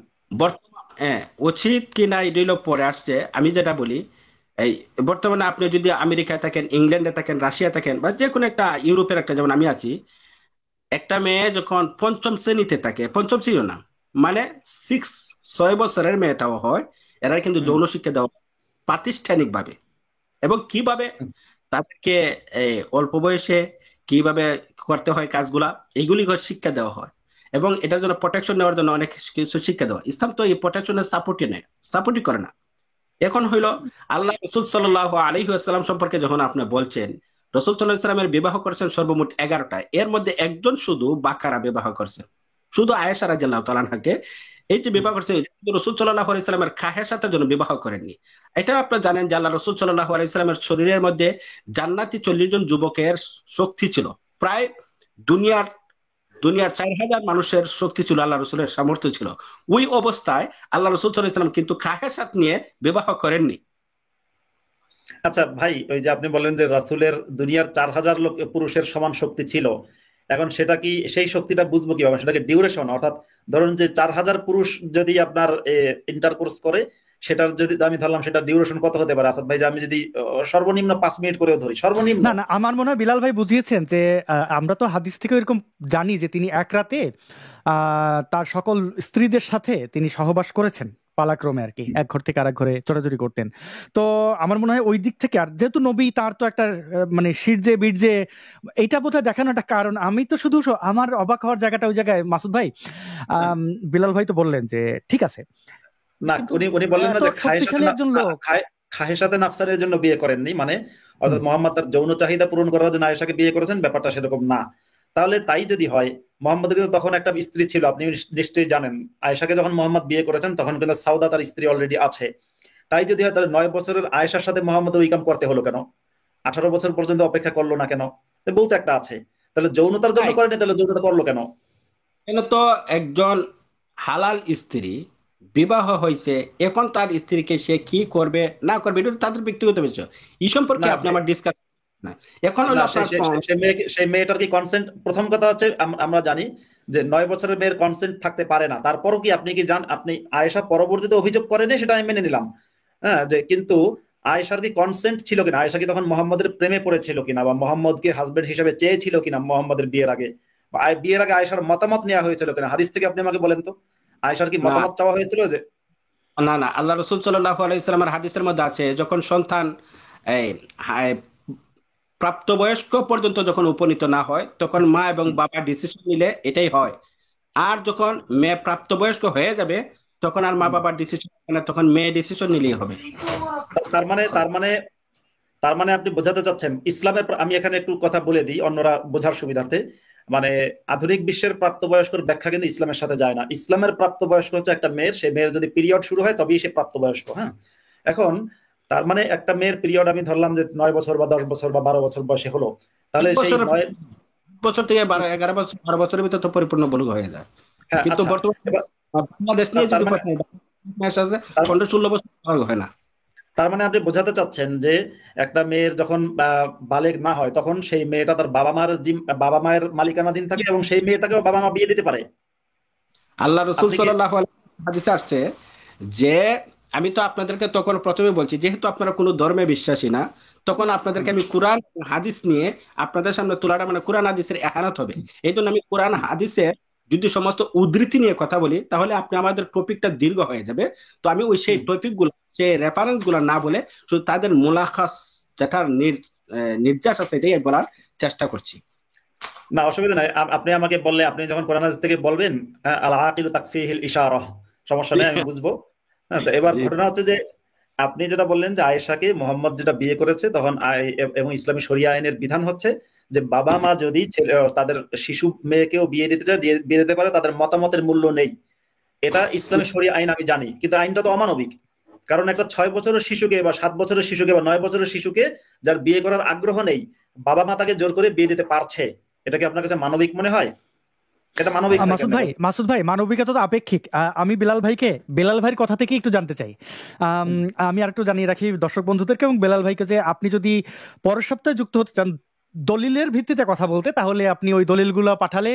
হ্যাঁ, উচিত কি না এটা হলো পরে আসছে। আমি যেটা বলি, এই বর্তমানে আপনি যদি আমেরিকায় থাকেন, ইংল্যান্ডে থাকেন, রাশিয়া থাকেন, বা যে কোনো একটা ইউরোপের একটা, যেমন আমি আছি, একটা মেয়ে যখন পঞ্চম শ্রেণীতে থাকে, পঞ্চম শ্রেণীও না, মানে 6 বছরের মেয়েটাও হয়, এরা কিন্তু হুম। যৌন শিক্ষা দেওয়া প্রাতিষ্ঠানিক ভাবে। এবং কিভাবে তাদেরকে অল্প বয়সে কিভাবে করতে হয় কাজগুলা, এগুলি শিক্ষা দেওয়া হয়। এবং এটার জন্য প্রোটেকশন নেওয়ার জন্য অনেক কিছু শিক্ষা দেওয়া। ইসলাম তো এই প্রোটেকশনের সাপোর্টই নেয়, সাপোর্টই করে না। এখন হইলো আল্লাহ রসুল সাল্লাল্লাহু আলাইহি ওয়াসাল্লাম সম্পর্কে যখন আপনি বলছেন, রসুল সাল্লাল্লাহু আলাইহি ওয়াসাল্লামের বিবাহ করেছেন সর্বমোট 11টা, এর মধ্যে একজন শুধু বাকারা বিবাহ করছেন, শুধু আয়েশা রাদিয়াল্লাহু তাআলা আনহাকে এইটি বিবাহ করছেন। কিন্তু রসুল সাল্লাল্লাহু আলাইহি ওয়াসাল্লামের খাহেসাতের জন্য বিবাহ করেননি। এটা আপনারা জানেন যে আল্লাহ রসুল সাল্লাল্লাহু আলাইহি ওয়াসাল্লামের শরীরের মধ্যে জান্নাতি 40 জন যুবকের শক্তি ছিল, প্রায় দুনিয়ার দুনিয়ার 4,000 মানুষের শক্তি ছিল, আল্লাহ রসুলের সামর্থ্য ছিল। ওই অবস্থায় আল্লাহ রসুল সাল্লাল্লাহু আলাইহি ওয়াসাল্লাম কিন্তু খাহেসাত নিয়ে বিবাহ করেননি। আচ্ছা ভাই, ওই যে আপনি বললেন যে রাসূলের দুনিয়ার 4,000 লোক পুরুষের সমান শক্তি ছিল, এখন সেটা কি, সেই শক্তিটা বুঝবো কিভাবে? সেটাকে ডিউরেশন, অর্থাৎ ধরুন যে 4,000 পুরুষ যদি আপনার ইন্টারকোর্স করে, সেটার যদি আমি ধরলাম, সেটা ডিউরেশন কত হতে পারে আসাদ ভাই? যে আমি যদি সর্বনিম্ন 5 মিনিট করেও ধরি, সর্বনিম্ন। না না, আমার মনে হয় বিলাল ভাই বুঝিয়েছেন যে আমরা তো হাদিস থেকে এরকম জানি যে তিনি এক রাতে তার সকল স্ত্রীদের সাথে তিনি সহবাস করেছেন পালাক্রমে আর কি, এক ঘর থেকে আরেক ঘরে চোরাচুরি করতেন। তো আমার মনে হয় ওই দিক থেকে, আর যেহেতু নবী তার তো একটা মানে শিরজে বীরজে, এইটা বোধহয় দেখানো একটা কারণ। আমি তো শুধু আমার অবাক হওয়ার জায়গাটা ওই জায়গায় মাসুদ ভাই, বিলাল ভাই তো বললেন যে ঠিক আছে, না, কিন্তু উনি উনি বললেন না এত যে শক্তিশালী একজন লোক। খাহেসাতে নাফসারের জন্য বিয়ে করেননি, মানে হুম। অর্থাৎ মোহাম্মদ তার যৌন চাহিদা পূরণ করার জন্য আয়েশাকে বিয়ে করেছেন, ব্যাপারটা সেরকম না। তাহলে তাই যদি হয়, মোহাম্মদের কিন্তু তখন একটা স্ত্রী ছিল, আপনি নিশ্চয়ই জানেন। আয়েশাকে যখন মোহাম্মদ বিয়ে করেছেন, তখন কিন্তু সাউদা তার স্ত্রী অলরেডি আছে। তাই যদি হয়, তাহলে 9 বছরের আয়েশার সাথে মোহাম্মদের ওই কাম করতে হলো কেন? 18 বছর পর্যন্ত অপেক্ষা করলো না কেন? বলতে একটা আছে, তাহলে যৌনতার জন্য রাইট, করেনি, তাহলে যৌনতা করলো কেন? কেন তো একজন হালাল স্ত্রী বিবাহ হয়েছে, এখন তার স্ত্রীকে সে কি করবে না করবে এটা তো তাদের ব্যক্তিগত বিষয়, এই সম্পর্কে না আপনি আমার ডিসকাস না। এখন না, হলো আপনার সেই মেয়েটার কি কনসেন্ট? প্রথম কথা হচ্ছে আমরা জানি যে 9 বছরের মেয়ের কনসেন্ট থাকতে পারে না। তারপরও কি আপনি কি আপনি আয়েশা পরবর্তীতে অভিযোগ করেনি, সেটা আমি মেনে নিলাম, হ্যাঁ, যে কিন্তু আয়েশার কি কনসেন্ট ছিল কিনা, আয়েশা কি তখন মোহাম্মদের প্রেমে পড়েছিল কিনা, বা মোহাম্মদকে হাজবেন্ড হিসেবে চেয়েছিল কিনা মোহাম্মদের বিয়ের আগে, বা বিয়ের আগে আয়েশার মতামত নেওয়া হয়েছিল কিনা? হাদিস থেকে আপনি আমাকে বলেন তো, আয়েশার কি না মতামত চাওয়া হয়েছিল? যে না না, আল্লাহ রসুল সাল্লাল্লাহু আলাইহি সাল্লামের হাদিসের মধ্যে আছে, যখন সন্তান এই প্রাপ্তবয়স্ক পর্যন্ত যখন উপনীত না হয়, তখন মা এবং বাবা ডিসিশন নিলে এটাই হয়। আর যখন মেয়ে প্রাপ্তবয়স্ক হয়ে যাবে, তখন আর মা বাবার ডিসিশন হবে না, তখন মেয়ে ডিসিশন নিলেই হবে। তার মানে তার মানে তার মানে আপনি বোঝাতে চাচ্ছেন ইসলামের, আমি এখানে একটু কথা বলে দিই অন্যরা বোঝার সুবিধার্থে, মানে আধুনিক বিশ্বের প্রাপ্তবয়স্কর ব্যাখ্যা কিন্তু ইসলামের সাথে যায় না। ইসলামের প্রাপ্তবয়স্ক হচ্ছে একটা মেয়ের, সে মেয়ের যদি পিরিয়ড শুরু হয় তবেই সে প্রাপ্তবয়স্ক। হ্যাঁ, এখন তার মানে একটা মেয়ের পিরিয়ড আমি ধরলাম যে 9 বছর বা 10 বছর বা 12 বছর বয়সে হলো, তাহলে সেই বছর 9। বছর থেকে 11 বছর 12 বছরের ভিতর তো পরিপূর্ণ বলুক হয়ে যায়। হ্যাঁ, কিন্তু আচ্ছা। বর্তমানে এবার বাংলাদেশ নিয়ে তার যদি মানে কথা বলি, বাংলাদেশ আছে তার 15-16 বছর হয় না। তার মানে আপনি বোঝাতে চাচ্ছেন যে একটা মেয়ের যখন বালেগ না হয় তখন সেই মেয়েটা তার বাবা মায়ের মালিকানাধীন থাকে, এবং সেই মেয়েটাকেও বাবা মা বিয়ে দিতে পারে। আল্লাহ রসুল আপনি কি সাল্লাল্লাহু আলাইহি ওয়াসাল্লাম হাদিসে আসছে যে, আমি তো আপনাদেরকে তখন প্রথমে বলছি যেহেতু আপনারা কোনো ধর্মে বিশ্বাসী না, তখন আপনাদেরকে হুম, আমি কোরআন হাদিস নিয়ে আপনাদের সামনে তোলাটা মানে কোরআন হাদিসের এহানত হবে। এই জন্য আমি কোরআন হুম, হাদিসে যদি সমস্ত উদ্ধৃতি নিয়ে কথা বলি তাহলে আপনি আমাদের টপিকটা দীর্ঘ হয়ে যাবে। তো আমি ওই সেই হুম। টপিক গুলো, সেই রেফারেন্স গুলো না বলে শুধু তাদের মুলাখাস যেটার নির্যাস আছে এটাই বলার চেষ্টা করছি। না, অসুবিধা নাই। আপনি আমাকে বললে, আপনি যখন কোরআন হাদিস থেকে বলবেন, আল আকিলু তাকফিহিল ইশারাহ, সমস্যা নেই, আমি বুঝবো। হ্যাঁ, তো এবার জি। ঘটনা হচ্ছে যে আপনি যেটা বললেন যে আয়েশাকে মোহাম্মদ যেটা বিয়ে করেছে তখন এবং ইসলামী শরিয়া আইনের বিধান হচ্ছে যে বাবা মা যদি তাদের শিশু মেয়েকেও বিয়ে দিতে চায়, বিয়ে দিতে পারে, তাদের মতামতের মূল্য নেই। এটা ইসলামী শরিয়া আইন, আমি জানি, কিন্তু আইনটা তো অমানবিক। কারণ একটা 6 বছরের শিশুকে বা 7 বছরের শিশুকে বা 9 বছরের শিশুকে, যার বিয়ে করার আগ্রহ নেই, বাবা মা তাকে জোর করে বিয়ে দিতে পারছে, এটা কি আপনার কাছে মানবিক মনে হয়? এটা মানবিক হয় মাসুদ কেমনে ভাই, বলেন? মাসুদ ভাই, মানবিকতা তো আপেক্ষিক। আমি বেলাল ভাইয়ের কথা থেকে একটু জানতে চাই। আম, হুম, আমি আর একটু জানিয়ে রাখি দর্শক বন্ধুদেরকে এবং বেলাল ভাইকে যে আপনি যদি পরের সপ্তাহে যুক্ত হতে চান দলিলের ভিত্তিতে কথা বলতে, তাহলে আপনি ওই দলিলগুলো পাঠালে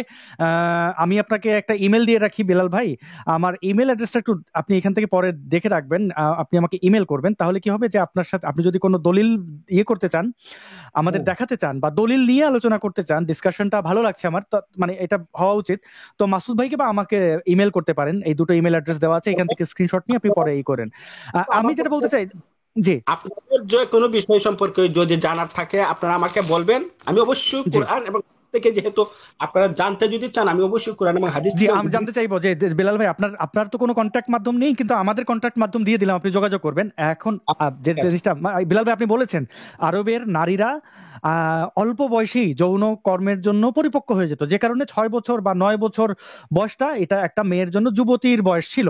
আমি আপনাকে একটা ইমেল দিয়ে রাখি বেলাল ভাই। আমার ইমেল অ্যাড্রেসটা একটু আপনি এখান থেকে পরে দেখে রাখবেন। আপনি আমাকে ইমেল করবেন, তাহলে কি হবে যে আপনার সাথে আপনি যদি কোনো দলিল ইয়ে করতে চান, আমাদের হুম। দেখাতে চান, বা দলিল নিয়ে আলোচনা করতে চান, ডিসকাশনটা ভালো লাগছে আমার তো, মানে এটা হওয়া উচিত, তো মাসুদ ভাইকে বা আমাকে ইমেল করতে পারেন। এই দুটো ইমেল অ্যাড্রেস দেওয়া আছে, এখান থেকে স্ক্রিনশট নিয়ে আপনি পরে এই করেন। আমি আমার যেটা বলতে চাই, জি আপনাদের যে কোনো বিষয় সম্পর্কে যদি জানার থাকে আপনারা আমাকে বলবেন, আমি অবশ্যই জি কোরআন এবং থেকে যেহেতু আপনারা জানতে যদি চান আমি অবশ্যই কোরআন এবং হাদিস জি থেকে আমি জানতে চাইবো যে বেলাল ভাই, আপনার আপনার তো কোনো কন্ট্যাক্ট মাধ্যম নেই, কিন্তু আমাদের কন্ট্যাক্ট মাধ্যম দিয়ে দিলাম, আপনি যোগাযোগ করবেন এখন। যে জিনিসটা বেলাল ভাই আপনি বলেছেন, আরবের নারীরা অল্প বয়সেই যৌন কর্মের জন্য পরিপক্ক হয়ে যেত, যে কারণে 6 বছর বা 9 বছর বয়সটা এটা একটা মেয়ের জন্য যুবতীর বয়স ছিল।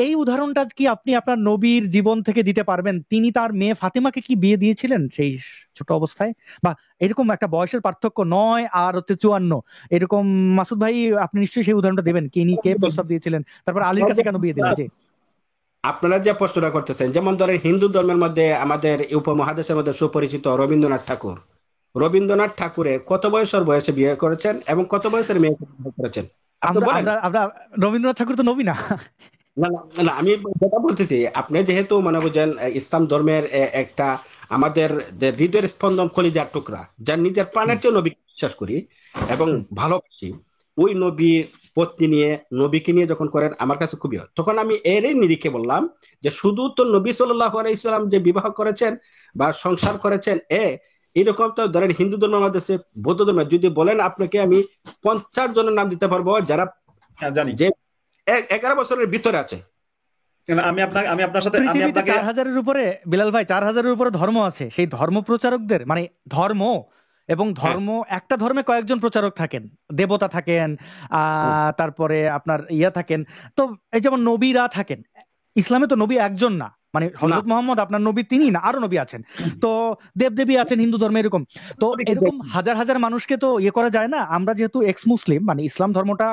এই উদাহরণটা কি আপনি আপনার নবীর জীবন থেকে দিতে পারবেন? তিনি তার মেয়ে ফাতেমাকে কি বিয়ে দিয়েছিলেন সেই ছোট অবস্থায়? বা এরকম একটা বয়সের পার্থক্য 9 আর হচ্ছে 54 এরকম, মাসুদ ভাই আপনি নিশ্চয়ই সেই উদাহরণটা দেবেন, কে প্রস্তাব দিয়েছিলেন, তারপর আলীর কাছে কেন বিয়ে দিলেন? জি আপনারা যে প্রশ্নটা করতেছেন, যেমন ধরেন হিন্দু ধর্মের মধ্যে আমাদের এই উপমহাদেশের মধ্যে সুপরিচিত রবীন্দ্রনাথ ঠাকুর। রবীন্দ্রনাথ ঠাকুরে কত বয়সের বয়সে বিয়ে করেছেন এবং কত বয়সের মেয়েকে বিয়ে করেছেন আপনি আমরা বলেন। আমরা আমরা রবীন্দ্রনাথ ঠাকুর তো নবী না। না না না, আমি যেটা বলতেছি আপনি যেহেতু মনে বুঝেন ইসলাম ধর্মের একটা আমাদের যে হৃদয়ের স্পন্দন কলিজার টুকরা, যার নিজের হুম, প্রাণের চেয়ে নবীকে বিশ্বাস করি এবং হুম। ভালোবাসি, ওই নবী পত্নী নিয়ে নবীকে নিয়ে যখন করেন আমার কাছে খুবই হয়। তখন আমি এরই নিরিখে বললাম যে শুধু তো নবী সাল্লাল্লাহু আলাইহি সাল্লাম যে বিবাহ করেছেন বা সংসার করেছেন এরকম তো ধরেন হিন্দু ধর্মের মধ্যে আছে, বৌদ্ধ ধর্মের যদি বলেন আপনাকে আমি 50 জনের নাম দিতে পারবো যারা হ্যাঁ, জানি। যে 11 বছরের ভিতরে আছে। আমি আপনার সাথে আমি পৃথিবীতে আপনাকে 4000-এর উপরে, বিলাল ভাই 4000-এর উপরে ধর্ম আছে। সেই ধর্ম প্রচারকদের মানে ধর্ম এবং হ্যাঁ, ধর্ম একটা ধর্মে কয়েকজন প্রচারক থাকেন, দেবতা থাকেন, তারপরে আপনার ইয়া থাকেন, তো এই যেমন নবীরা থাকেন। ইসলামে তো নবী একজন না, মানে না হযরত মুহাম্মদ আপনার নবী তিনি না, আরো নবী আছেন। তো দেবদেবী আছেন হিন্দু ধর্মে এরকম। তো এরকম হাজার হাজার মানুষকে তো ইয়ে করা যায় না। আমরা যেহেতু এক্স মুসলিম, মানে ইসলাম ধর্মটা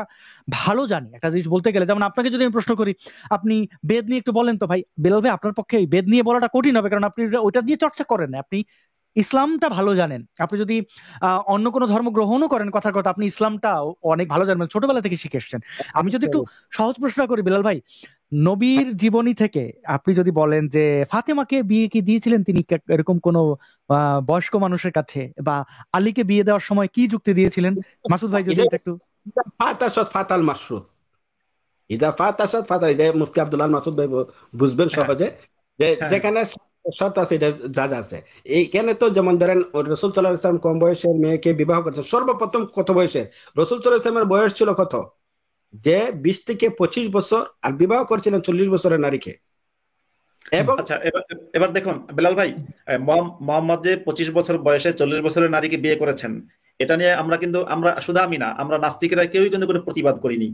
ভালো জানি, একটা জিনিস বলতে গেলে, যেমন আপনাকে যদি আমি প্রশ্ন করি আপনি বেদ নিয়ে একটু বলেন তো ভাই, বেলাল ভাই আপনার পক্ষে এই বেদ নিয়ে বলাটা কঠিন হবে, কারণ আপনি ওইটা দিয়ে চর্চা করেন না, আপনি ইসলামটা ভালো জানেন। আপনি যদি অন্য কোনো ধর্ম গ্রহণও করেন, কথার কথা আপনি ইসলামটা অনেক ভালো জানেন, ছোটবেলা থেকে শিখে এসছেন। আমি যদি একটু সহজ প্রশ্ন করি বেলাল ভাই, নবীর জীবনী থেকে আপনি যদি বলেন যে ফাতেমাকে বিয়ে কি দিয়েছিলেন তিনি এরকম কোন বয়স্ক মানুষের কাছে, বা আলীকে বিয়ে দেওয়ার সময় কি যুক্তি দিয়েছিলেন? মাসুদ ভাই যদি এটা একটু। ফাতাল মাশরুত, ইদা ফাতাশাত ফাতাল, এটা মুফতি আব্দুল্লাহ মাসুদ ভাই বুঝবেন হ্যাঁ, সহজে, যে হ্যাঁ, যেখানে শর্ত আছে এটা যা যা আছে। এইখানে তো যেমন ধরেন রসুল সাল্লাল্লাহু আলাইহি ওয়াসাল্লাম কম বয়সের মেয়েকে বিবাহ করেছেন। সর্বপ্রথম কত বয়সে রসুল সাল্লাল্লাহু আলাইহি ওয়াসাল্লামের বয়স ছিল কত? যে 20 থেকে 25 বছর, আর বিবাহ করেছিলেন 40 বছরের নারীকে। এবং আচ্ছা। এবার এবার দেখুন বেলাল ভাই, মোহাম্মদ যে 25 বছর বয়সে 40 বছরের নারীকে বিয়ে করেছেন, এটা নিয়ে আমরা শুধু আমি না, আমরা নাস্তিকেরা কেউই কিন্তু কোনো প্রতিবাদ করিনি।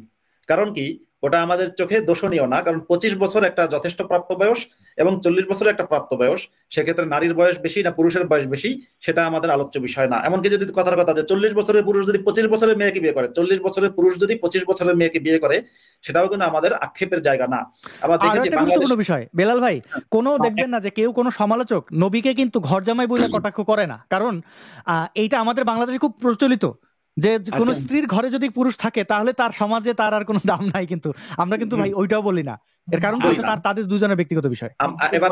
কারণ কি, ওটা আমাদের চোখে দোষণীয় না, কারণ 25 বছর একটা যথেষ্ট প্রাপ্ত বয়স এবং 40 বছর একটা প্রাপ্ত বয়স। সেক্ষেত্রে নারীর বয়স বেশি না পুরুষের বয়স বেশি সেটা আমাদের আলোচ্য বিষয় না। এমনকি যদি কথার কথা যে 40 বছরের পুরুষ যদি 25 বছরের মেয়েকে বিয়ে করে, 40 বছরের পুরুষ যদি 25 বছরের মেয়েকে বিয়ে করে, সেটাও কিন্তু আমাদের আক্ষেপের জায়গা না। আবার আরো দেখেছি একটা বাংলাদেশ। গুরুত্বপূর্ণ বিষয় বেলাল ভাই, কোনো দেখবেন না যে কেউ কোনো সমালোচক নবীকে কিন্তু ঘর জামাই বলে কটাক্ষ করে না, কারণ এইটা আমাদের বাংলাদেশে খুব প্রচলিত যে কোনো আচ্ছা স্ত্রীর ঘরে যদি পুরুষ থাকে তাহলে তার সমাজে তার আর কোনো দাম নাই, কিন্তু আমরা কিন্তু ভাই ওইটাও বলি না। এর কারণ বলি না। তাদের দুজনের ব্যক্তিগত বিষয়। এবার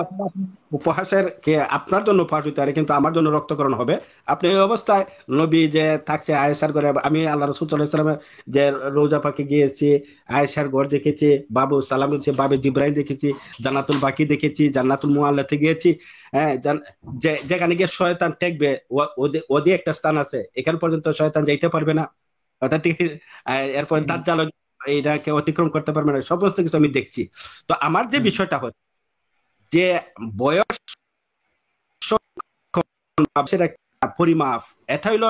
উপহাসের কে আপনার জন্য উপহাস হইতে পারে, কিন্তু আমার জন্য রক্তকরণ হবে। আপনি এই অবস্থায় নবী যে থাকছে আয়েশার ঘরে, আমি আল্লাহ রাসূল সাল্লাল্লাহু আলাইহি ওয়াসাল্লামের যে রোজা পাকে গিয়েছি, আয়েশার ঘর দেখেছি, বাবু সালাম দিয়েছি, বাবে জিব্রাইল দেখেছি, জান্নাতুল বাকি দেখেছি, জান্নাতুল মুআল্লাতে গিয়েছি। হ্যাঁ, যেখানে গিয়ে শয়তান ঠেকবে, ওদের একটা স্থান আছে, এখান পর্যন্ত শয়তান যাইতে পারবে না, অর্থাৎ এরপর দাজ্জাল এটাকে অতিক্রম করতে পারবে না, সমস্ত কিছু আমি দেখছি। তো আমার যে বিষয়টা হচ্ছে যে বয়স সেটা একটা পরিমাপ, এটা হইলো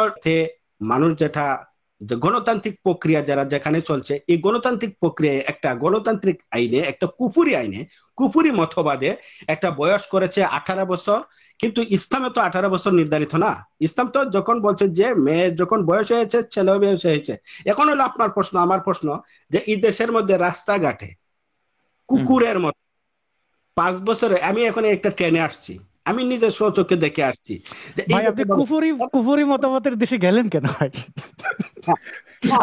মানুষ যেটা যে গণতান্ত্রিক প্রক্রিয়া যারা যেখানে চলছে, এই গণতান্ত্রিক প্রক্রিয়ায় একটা গণতান্ত্রিক আইনে, একটা কুফুরি আইনে, কুফুরি মতবাদে একটা বয়স করেছে 18 বছর। কিন্তু ইসলামে তো 18 বছর নির্ধারিত না। ইসলাম তো যখন বলছে যে মেয়ে যখন বয়স হয়েছে, ছেলে বয়স হয়েছে। এখন হলো আপনার প্রশ্ন, আমার প্রশ্ন, যে এই দেশের মধ্যে রাস্তাঘাটে কুকুরের মতো 5 বছরে, আমি এখন একটা ট্রেনে আসছি, আমি নিজের স্বচক্ষে দেখে আসছি যে ভাই আপনি কুফরি মতামতের দেশে গেলেন কেন ভাই?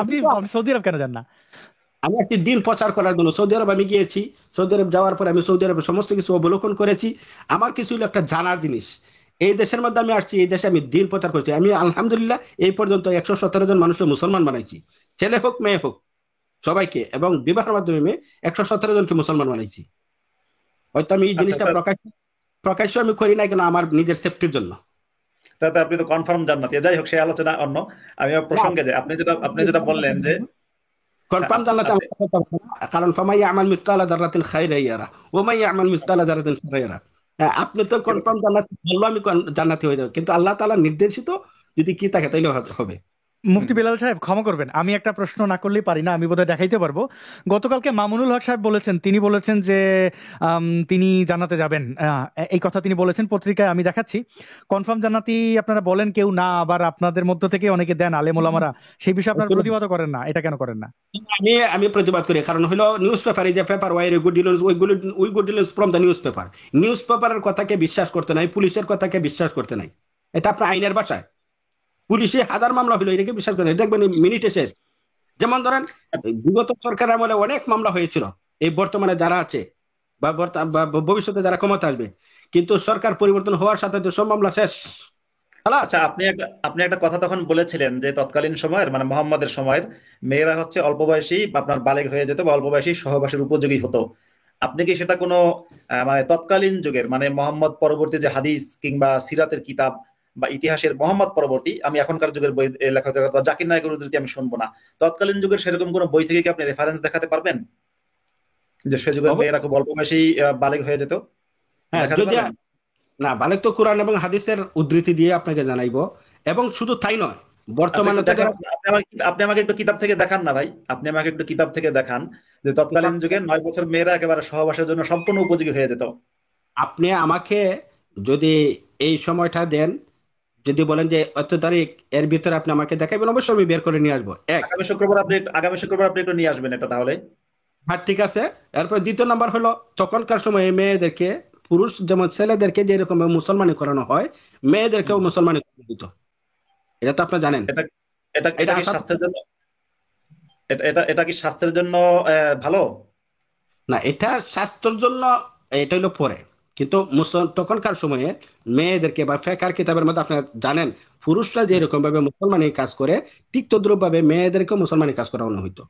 আপনি সৌদি আরব কেন যান না? আমি একটি দিন প্রচার করার জন্য সৌদি আরব আমি গিয়েছি। সৌদি আরব যাওয়ার পরে আমি সৌদি আরবের সমস্ত কিছু অবলোকন করেছি। আমার কিছু হলো একটা জানার জিনিস, এই দেশের মধ্যে আমি আসছি, এই দেশে আমি দিন প্রচার করছি। আমি আলহামদুলিল্লাহ এই পর্যন্ত 117 জন মানুষকে মুসলমান বানাইছি, ছেলে হোক মেয়ে হোক সবাইকে, এবং বিবাহের মাধ্যমে আমি 117 জনকে মুসলমান বানাইছি। হয়তো আমি এই জিনিসটা প্রকাশ্য আমি করি না কেন, আমার নিজের সেফটির জন্য। তাতে আপনি তো কনফার্ম জান্নাতি। যাই হোক, সেই আলোচনা অন্য। আমি প্রসঙ্গে যাই। আপনি যেটা বললেন যে কনফার্ম জান্নাতে আমার কথা বলবো না, কারণ ফামাই ইয়ামাল মিসকালা যাররাতিন খায়রান ইয়ারা ওয়া মান ইয়ামাল মিসকালা যাররাতিন শাররান ইয়ারা। আপনি তো কনফার্ম জান্নাতি বললো, আমি জান্নাতি হয়ে যাব, কিন্তু আল্লাহ তাআলা নির্দেশিত যদি কি থাকে তাইলে হবে। মুফতি বেলাল সাহেব ক্ষমা করবেন, আমি একটা প্রশ্ন না করলেই পারি না, আমি বোধহয় দেখাইতে পারবো। গতকালকে মামুনুল হক সাহেব বলেছেন, তিনি বলেছেন যে তিনি জান্নাতে যাবেন, এই কথা তিনি বলেছেন পত্রিকায়, আমি দেখাচ্ছি। কনফার্ম জান্নাতি আপনারা বলেন কেউ না, আবার আপনাদের মধ্য থেকে অনেকে দেন আলেম ওলামারা, সেই বিষয়ে আপনারা প্রতিবাদও করেন না, এটা কেন করেন না? আমি প্রতিবাদ করি, কারণ হলো নিউজ পেপার, এই যে paper why good dealings, we good dealings from the newspaper. News পেপারের কথাকে বিশ্বাস করতে নাই, পুলিশের কথাকে বিশ্বাস করতে নাই। এটা আপনার আইনের ভাষায়। পুলিশে হাজার মামলা হলো, এটাকে বিশ্বাস করেন, দেখবেন মিনিটে শেষ। যেমন ধরেন বিগত সরকার আমলে অনেক মামলা হয়েছিল, এই বর্তমানে যারা আছে বা ভবিষ্যতে যারা ক্ষমতা আসবে, কিন্তু সরকার পরিবর্তন হওয়ার সাথে সব মামলা শেষ। আচ্ছা, আপনি একটা কথা তখন বলেছিলেন যে তৎকালীন সময়ের, মানে মোহাম্মদের সময়ের মেয়েরা হচ্ছে অল্প বয়সী আপনার বালেগ হয়ে যেত বা অল্প বয়সী সহবাসের উপযোগী হতো। আপনি কি সেটা কোনো মানে তৎকালীন যুগের, মানে মোহাম্মদ পরবর্তী যে হাদিস কিংবা সিরাতের কিতাব বা ইতিহাসের, মোহাম্মদ পরবর্তী, আমি এখনকার যুগের বই লেখকের বা জাকির নায়কের উদ্ধৃতি আমি শুনবো না, তৎকালীন যুগের সেরকম কোনো বই থেকে কি আপনি রেফারেন্স দেখাতে পারবেন যে সে যুগের মেয়েরা খুব অল্প বয়সী বালেগ হয়ে যেত? হ্যাঁ, যদি না বালেগ তো কোরআন এবং হাদিসের উদ্ধৃতি দিয়ে আপনাকে জানাইবো। এবং শুধু তাই নয়, বর্তমানে আপনি আমাকে একটু কিতাব থেকে দেখান না ভাই, আপনি আমাকে একটু কিতাব থেকে দেখান যে তৎকালীন যুগে 9 বছর মেয়েরা একেবারে সহবাসের জন্য সম্পূর্ণ উপযোগী হয়ে যেত। আপনি আমাকে যদি এই সময়টা দেন, যদি বলেন যে অত তারিখ এর ভিতরে আপনি আমাকে দেখাবেন, অবশ্যই আমি বের করে নিয়ে আসবো। আগামী শুক্রবার আপনি একটু নিয়ে আসবেন এটা তাহলে। হ্যাঁ, ঠিক আছে। এরপর দ্বিতীয় নাম্বার হলো, তখনকার সময়ে মেয়েদেরকে, পুরুষ যেমন ছেলেদেরকে যেরকম মুসলমানি করানো হয়, মেয়েদেরকেও মুসলমানি করে দিত। এটা তো আপনি জানেন। এটা কি স্বাস্থ্যের জন্য, এটা কি স্বাস্থ্যের জন্য ভালো না? এটা স্বাস্থ্যের জন্য, এটা হলো পরে। কিন্তু তখনকার সময়ে মেয়েদেরকে, বা ফেকার কিতাবের মধ্যে আপনারা জানেন, পুরুষরা যেরকম ভাবে মুসলমানি কাজ করে, ঠিক তদ্রুপ ভাবে মেয়েদেরকেও মুসলমানি কাজ করানো হইতো।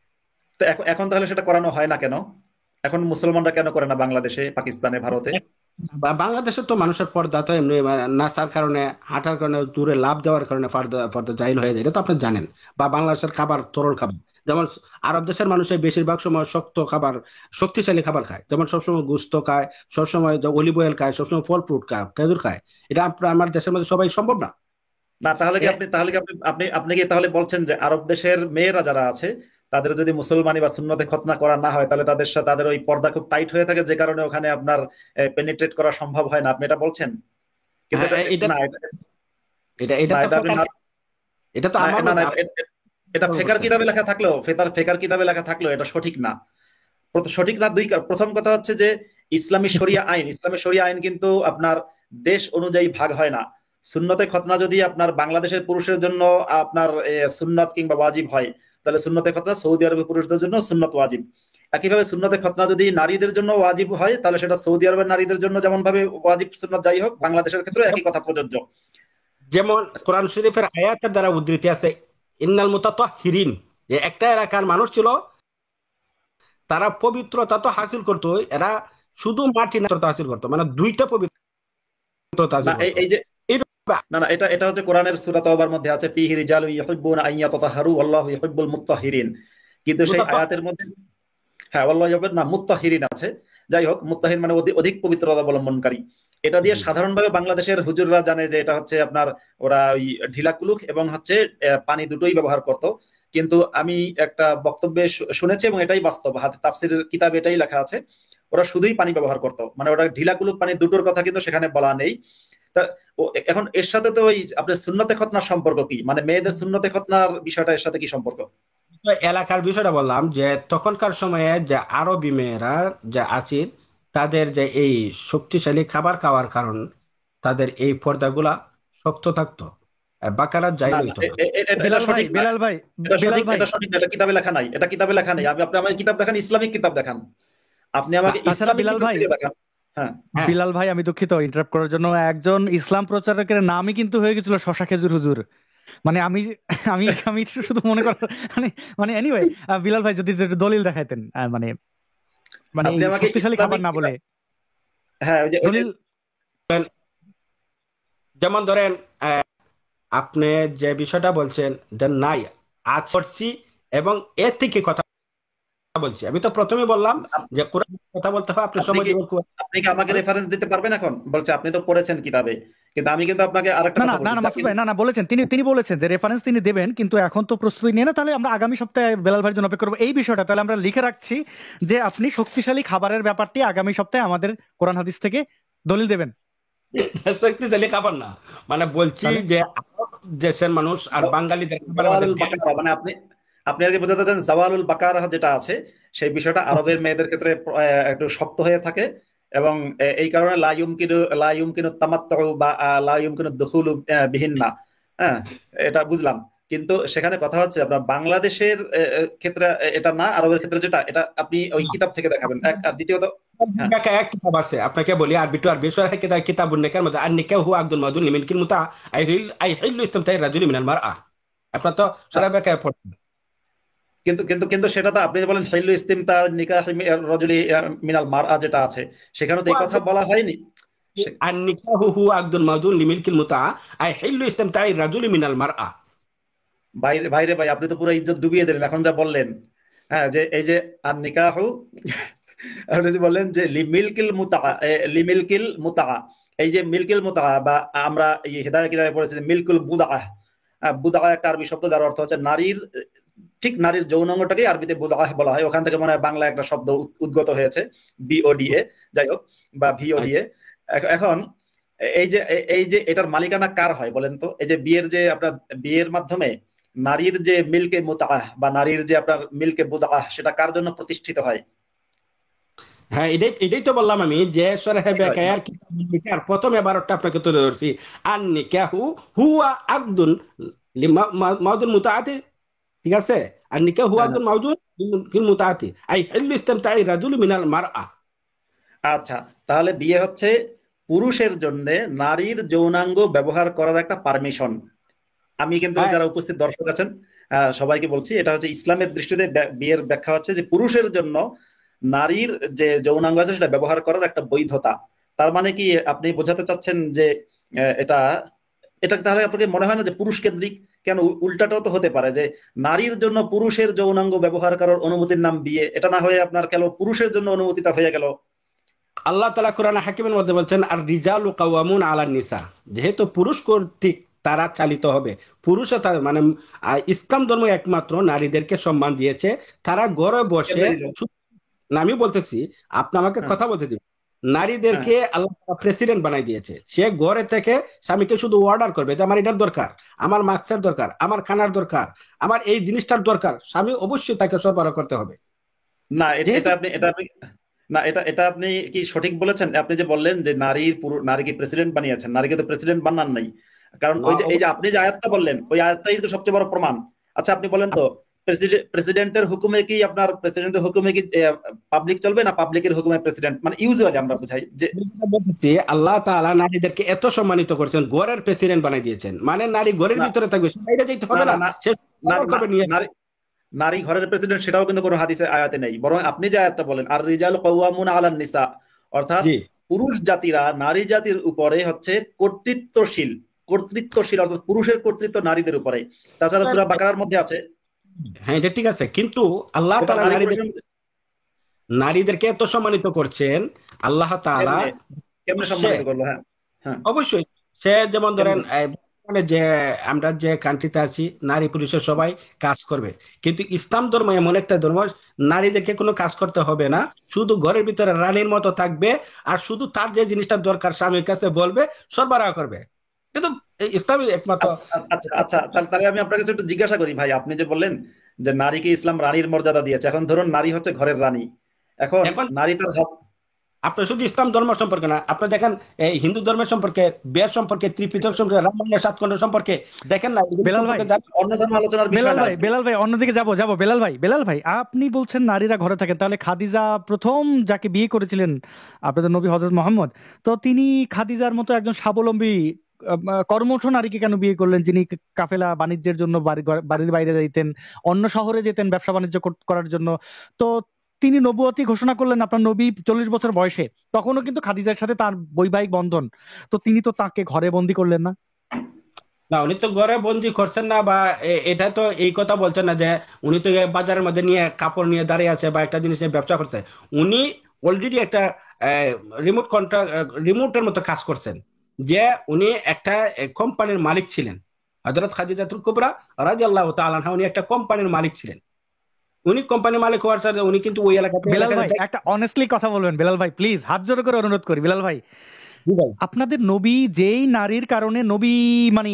তো এখন তাহলে সেটা করানো হয় না কেন? এখন মুসলমানরা কেন করে না বাংলাদেশে, পাকিস্তানে, ভারতে? বাংলাদেশে তো মানুষের পর্দা তো এমনি নাচার কারণে, হাঁটার কারণে, দূরে লাভ দেওয়ার কারণে পর্দা জাহিল হয়ে যায়, এটা তো আপনি জানেন। বা বাংলাদেশের খাবার তরল খাবার, যেমন আরব দেশের মানুষের বেশিরভাগ সময় শক্ত খাবার, শক্তিশালী খাবার খায়, যেমন সবসময় গোস্ত খায়, সবসময় অলিভ অয়েল খায়, সবসময় ফল ফ্রুট খায়, খেজুর খায়। এটা আমার দেশের মধ্যে সবাই সম্ভব না। না, তাহলে কি এ- আপনি তাহলে কি আপনি আপনি আপনি কি তাহলে বলছেন যে আরব দেশের মেয়েরা যারা আছে তাদের যদি মুসলমানি বা সুন্নতে খতনা করা না হয় তাহলে তাদের সাথে তাদের ওই পর্দা খুব টাইট হয়ে থাকে, যে কারণে ওখানে আপনার পেনিট্রেট করা সম্ভব হয় না, আপনি এটা বলছেন? কিন্তু হ্যাঁ, এটা এটা না, এটা এটা না তো এটা আপনি ফেকার, না, এটা তো না আমার না মতে না, আপনি এটা ভুল ফেকার করছেন। কিতাবে লেখা থাকলেও ফেকার কিতাবে লেখা থাকলেও এটা সঠিক না। সঠিক না প্রথম কথা হচ্ছে যে ইসলামী শরিয়া আইন কিন্তু আপনার দেশ অনুযায়ী ভাগ হয় না। সুন্নতে খতনা যদি আপনার বাংলাদেশের পুরুষের জন্য আপনার সুন্নত কিংবা ওয়াজিব হয়, তাহলে সুন্নতে খতনা সৌদি আরবের পুরুষদের জন্য সুন্নত ওয়াজিব। একইভাবে সুন্নতে খতনা যদি নারীদের জন্য ওয়াজিব হয়, তাহলে সেটা সৌদি আরবের নারীদের জন্য যেমন ভাবে ওয়াজিব সুন্নত যাই হোক, বাংলাদেশের ক্ষেত্রে একই কথা প্রযোজ্য। যেমন কোরআন শরীফের আয়াতের দ্বারা উদ্ধৃতি আছে, ইন্নাল মুতাতাহহিরিন, যে একটা এলাকার মানুষ ছিল, তারা পবিত্রতা তো হাসিল করতো, এরা শুধু মাটি না হাসিল করতো, মানে দুইটা পবিত্রতা না হাসিল করতো। এই যে এইরকম না না, এটা এটা হচ্ছে কোরআনের সূরা তাওবার মধ্যে আছে, ফিহি রিজালু ইউহিব্বুনা আন ইয়াতাতাহহারু আল্লাহু ইউহিব্বুল মুত্তাহিরিন। কিন্তু সেই আয়াতের মধ্যে হ্যাঁ আল্লাহ না মুত্তাহিরিন আছে। যাই হোক, মুত্তাহির মানে অধিক অধিক পবিত্রতা অবলম্বনকারী। এটা দিয়ে সাধারণভাবে বাংলাদেশের হুজুররা জানে যে এটা হচ্ছে আপনার ওরা ওই ঢিলা কুলুক এবং হচ্ছে পানি দুটোই ব্যবহার করত। কিন্তু আমি একটা বক্তব্যে শুনেছি এবং এটাই বাস্তব, হাতে তাফসিরের কিতাবে এটাই লেখা আছে, ওরা শুধুই পানি ব্যবহার করত, মানে ওরা ঢিলা কুলুক পানি দুটোর কথা কিন্তু সেখানে বলা নেই। তা এখন এর সাথে তো ওই আপনার সুন্নতে খতনার সম্পর্ক কি, মানে মেয়েদের সুন্নতে খতনার বিষয়টা এর সাথে কি সম্পর্ক? এলাকার বিষয়টা বললাম, যে তখনকার সময়ে যে আরবি মেয়েরা যে আছে, তাদের যে এই শক্তিশালী খাবার খাওয়ার কারণ তাদের এই পর্দাগুলা শক্ত থাকতো, বাকারা না জাইল না, হইতো না। এটা বেলাল ভাই, সঠিক না। বেলাল ভাই, এটা বেলাল সঠিক, ভাই, এটা সঠিক না, এটা কিতাবে লেখা নাই, এটা কিতাবে লেখা নেই। আপনি আমাকে কিতাব দেখান, ইসলামিক কিতাব দেখান, আপনি না, আমাকে তাছাড়া ইসলামিক বিলাল কিতাব ভাই, থেকে দেখান। হ্যাঁ হ্যাঁ, বিলাল ভাই আমি দুঃখিত ইন্টারাপ্ট করার জন্য, একজন ইসলাম প্রচারকের নামই কিন্তু হয়ে গেছিল শশা খেজুর হুজুর। মানে আমি আমি আমি শুধু মনে করার মানে মানে এনিওয়ে, বিলাল ভাই যদি একটু দলিল দেখাইতেন, মানে মানে আপনি এই আমাকে শক্তিশালী খাবার ইসলামিক না বলে কিতাব, হ্যাঁ ওই যে দলিল। যেমন ধরেন আপনি যে বিষয়টা বলছেন যে নাই আজ করছি, এবং এর থেকে কথা বলছি, আমি তো প্রথমে বললাম আপ- যে কোরআন কথা বলতে হবে, আপনি আপনি সময় কি দিবেন আপনি কি আমাকে রেফারেন্স দিতে পারবেন এখন? বলছে আপনি তো পড়েছেন কিতাবে, কিন্তু আমি কিন্তু আপনাকে আরেকটা না না কথা না বলছি না মাসুদ ভাই, না না বলেছেন, তিনি তিনি বলেছেন যে রেফারেন্স তিনি দেবেন, কিন্তু এখন তো প্রস্তুতি নিয়ে না। তাহলে আমরা আগামী সপ্তাহে বেলাল ভাইয়ের জন্য অপেক্ষা করবো এই বিষয়টা। তাহলে আমরা লিখে রাখছি যে আপনি শক্তিশালী খাবারের ব্যাপারটি আগামী সপ্তাহে আমাদের কোরআন হাদিস থেকে দলিল দেবেন। শক্তিশালী খাবার না, মানে বলছি তাহলে যে আরব দেশের মানুষ আর বাঙালিদের খাবারের মধ্যে জাওয়ালুল বাকারা, মানে আপনি আপনি আর কি বোঝাতে চান জাওয়ালুল বাকারা যেটা আছে সেই বিষয়টা আরবের মেয়েদের ক্ষেত্রে একটু শক্ত হয়ে থাকে, এবং এই কারণে লা ইউমকিনু তামাত্তু বা লা ইউমকিনু দুখুলু বিহিন না। হ্যাঁ, এটা বুঝলাম, কিন্তু সেখানে কথা হচ্ছে আপনার বাংলাদেশের ক্ষেত্রে এটা না, আরবের ক্ষেত্রে যেটা, এটা আপনি ওই কিতাব থেকে দেখাবেন এক। আর দ্বিতীয়ত হ্যাঁ, এক কিতাব আছে, আপনাকে বলি আরবি টু আরবি সরহ কিতাব কিতাবুন নিকাহ মধ্যে আন নিকাহ হুয়া আকদুল মাদুন লিমিলকিল মুতা আই হিল্লু ইসতিমতাই রাজুলি মিনাল মারআ। আপনার তো সরহ ব্যাখ্যা পড়ছেন। কিন্তু কিন্তু কিন্তু সেটা তো আপনি যে বলেন হিল্লু ইস্তিমতা নিকাহ রজুলি মিনাল মারআ যেটা আছে, সেখানে তো এই কথা বলা হয়নি। সে- আন নিকাহ হুয়া আকদুল মাদুন লিমিলকিল মুতা আই হিল্লু ইসতিমতাই রাজুলি মিনাল মারআ। বাইরে বাইরে ভাই, আপনি তো পুরো ইজ্জত ডুবিয়ে দিলেন এখন যা বললেন। হ্যাঁ, যে এই যে আর নিকাহু আপনি যে বললেন যে লিমিলকিল মুতা, এই যে মিলকিল মুতা বা আমরা এই হেদায়া কিতাবে পড়েছি যে মিলকুল বুদা। বুদা একটা আরবি শব্দ যার অর্থ হচ্ছে নারীর, ঠিক নারীর যৌনাঙ্গটাকে আরবিতে বুদা বলা হয়, ওখান থেকে মনে হয় বাংলা একটা শব্দ উদ্গত হয়েছে, বিওডিএ, যাই হোক, বা ভিওডিএ। এখন এই যে এটার মালিকানা কার হয় বলেন তো? এই যে বিয়ের যে আপনার বিয়ের মাধ্যমে নারীর যে মিলকে মুতাআহ বা নারীর যে আপনার মিলকে বুদাআহ, সেটা কার জন্য প্রতিষ্ঠিত হয়? হ্যাঁ, এটাই এটাই তো বললাম আমি, যে সরহ কি হয়? ব্যাখ্যার কিতাবুন নিকাহ প্রথম এবারটা আপনাকে তুলে ধরছি। আন নিকাহু হুয়া আকদুন মাদুন মুতাআতি, ঠিক আছে? আর নিকাহ হুয়া হ্যাঁ, হ্যাঁ। আকদুন মাদুন ফিল মুতাআতি আই হিল্লু ইসতিমতাই রাজুলি মিনাল মারআ। আচ্ছা, তাহলে বিয়ে হচ্ছে পুরুষের জন্য নারীর যৌনাঙ্গ ব্যবহার করার একটা পারমিশন। আমি কিন্তু হ্যাঁ, যারা উপস্থিত দর্শক আছেন সবাইকে বলছি, এটা হচ্ছে ইসলামের দৃষ্টিতে বিয়ের ব্যাখ্যা হচ্ছে যে পুরুষের জন্য নারীর যে যৌনাঙ্গ আছে সেটা ব্যবহার করার একটা বৈধতা। তার মানে কি আপনি বোঝাতে চাচ্ছেন যে এটা এটা তাহলে আপনাকে মনে হয় না যে পুরুষ কেন্দ্রিক? কেন, উল্টাটাও তো হতে পারে যে নারীর জন্য পুরুষের যৌনাঙ্গ ব্যবহার করার অনুমতির নাম বিয়ে, এটা না হয়ে আপনার কেন পুরুষের জন্য অনুমতিটা হয়ে গেল? আল্লাহ তাআলা কোরআন হাকিমের মধ্যে বলছেন আর রিজালু কাওয়ামুন আলান নিসা, যেহেতু পুরুষ কর্তৃক তারা চালিত হবে। পুরুষও মানে ইসলাম ধর্ম একমাত্র নারীদেরকে সম্মান দিয়েছে। তারা ঘরে বসে কেমনে দিল? না, আমি বলতেছি, আপনি আমাকে হ্যাঁ, কথা বলতে দিন। হ্যাঁ। নারীদেরকে আল্লাহ প্রেসিডেন্ট বানাই দিয়েছে। সে ঘরে থেকে স্বামীকে শুধু অর্ডার করবে যে আমার এটার দরকার, আমার মাস্কের দরকার, আমার খানার দরকার, আমার এই জিনিসটার দরকার, স্বামী অবশ্যই তাকে সরবরাহ করতে হবে। না, যেহেতু এটা আপনি না, এটা আপনি কি সঠিক বলেছেন? আপনি যে বললেন যে নারীকে প্রেসিডেন্ট বানিয়েছেন, নারীকে তো প্রেসিডেন্ট বানান নাই। কারণ না, ওই যে এই যে আপনি যে আয়াতটা বললেন, ওই আয়াতটাই তো সবচেয়ে বড় প্রমাণ। আচ্ছা, আপনি বলেন তো, প্রেসিডেন্টের হুকুমে কি পাবলিক চলবে, না পাবলিকের হুকুমে প্রেসিডেন্ট? মানে ইউজুয়ালি আমরা বুঝাই যে আমি যেটা বলতেছি, আল্লাহ তাআলা নারীদেরকে এত সম্মানিত করেছেন, ঘরের প্রেসিডেন্ট বানাই দিয়েছেন। মানে নারী ঘরের না, ভিতরে থাকবে, সে বাইরে যেতে না, হবে না, না, না, সে না, সরবরাহ না, করবে নিয়ে। নারী নারী ঘরের প্রেসিডেন্ট, সেটাও কিন্তু কোনো হাদিসে আয়াতে নেই। বরং আপনি যে আয়াতটা বলেন, আর রিজাল কাওয়ামুনা আলান নিসা, অর্থাৎ জি, পুরুষ জাতিরা নারী জাতির উপরে হচ্ছে কর্তৃত্বশীল। কর্তৃত্বশীল অর্থাৎ পুরুষের কর্তৃত্ব নারীদের উপরে। তাছাড়া সূরা বাকারার মধ্যে আছে। হ্যাঁ, এটা ঠিক আছে, কিন্তু আল্লাহ এটা তাআলা নারী পুরুষের মধ্যে নারীদেরকে এত সম্মানিত করছেন। আল্লাহ তাআলা কেমনে কেমনে সে সম্মানিত করলো? হ্যাঁ, হ্যাঁ, অবশ্যই, সে যেমন ধরেন কেমনে? মানে যে আমরা যে কান্ট্রিতে আছি, নারী পুরুষের সবাই কাজ করবে। কিন্তু ইসলাম ধর্ম এমন একটা ধর্ম, নারীদেরকে কোনো কাজ করতে হবে না, শুধু ঘরের ভিতরে রানীর মতো থাকবে, আর শুধু তার যে জিনিসটা দরকার স্বামীর কাছে বলবে, সরবরাহ করবে। কিন্তু এই ইসলামই একমাত্র। আচ্ছা, আচ্ছা, আচ্ছা, তাহলে আমি আপনার কাছে একটু জিজ্ঞাসা করি ভাই, আপনি যে বললেন যে নারীকে ইসলাম রানীর মর্যাদা দিয়েছে, এখন ধরুন নারী হচ্ছে ঘরের রানী। এখন এখন নারী তার আপনি শুধু ইসলাম ধর্ম সম্পর্কে না, আপনি দেখেন এই হিন্দু ধর্মের সম্পর্কে, বিয়ের সম্পর্কে, ত্রিপিটক সম্পর্কে, রামায়ণের ৭ খণ্ড সম্পর্কে দেখেন না, এগুলো বেলাল ভাই, সম্পর্কে অন্য ধর্ম আলোচনার বিষয় না আজকে। বেলাল ভাই অন্যদিকে যাব বেলাল ভাই আপনি বলছেন নারীরা ঘরে থাকেন, তাহলে খাদিজা প্রথম যাকে বিয়ে করেছিলেন আপনাদের নবী হযরত মুহাম্মদ, তো তিনি খাদিজার মতো একজন স্বাবলম্বী কর্মঠ নারীকে কেন বিয়ে করলেন, যিনি কাফেলা বাণিজ্যের জন্য বাড়ির বাইরে যেতেন, অন্য শহরে যেতেন ব্যবসা বাণিজ্য করার জন্য। তো তিনি নবুয়তি ঘোষণা করলেন আপনার নবী 40 বছর বয়সে, তখনও কিন্তু খাদিজার সাথে তার বৈবাহিক বন্ধন। তো তিনি তো তাকে ঘরে বন্দি করলেন না? না, উনি তো ঘরে বন্দি করছেন না, বা এটা তো এই কথা বলছেন না যে উনি তো বাজারের মধ্যে নিয়ে কাপড় নিয়ে দাঁড়িয়ে আছে বা একটা জিনিস নিয়ে ব্যবসা করছে। উনি অলরেডি একটা রিমোটের মতো কাজ করছেন, যে উনি একটা কোম্পানির মালিক ছিলেন। হযরত খাদিজাতুল কুবরা রাদিয়াল্লাহু তাআলা আনহা, উনি একটা কোম্পানির মালিক ছিলেন। উনি কোম্পানির মালিক হওয়ার সাথে উনি কিন্তু ওই এলাকাতে বেলাল ভাই একটা অনেস্টলি কথা বলবেন বেলাল ভাই, প্লিজ হাত জোড় করে অনুরোধ করি বেলাল ভাই। জি ভাই। আপনাদের নবী যেই নারীর কারণে নবী মানে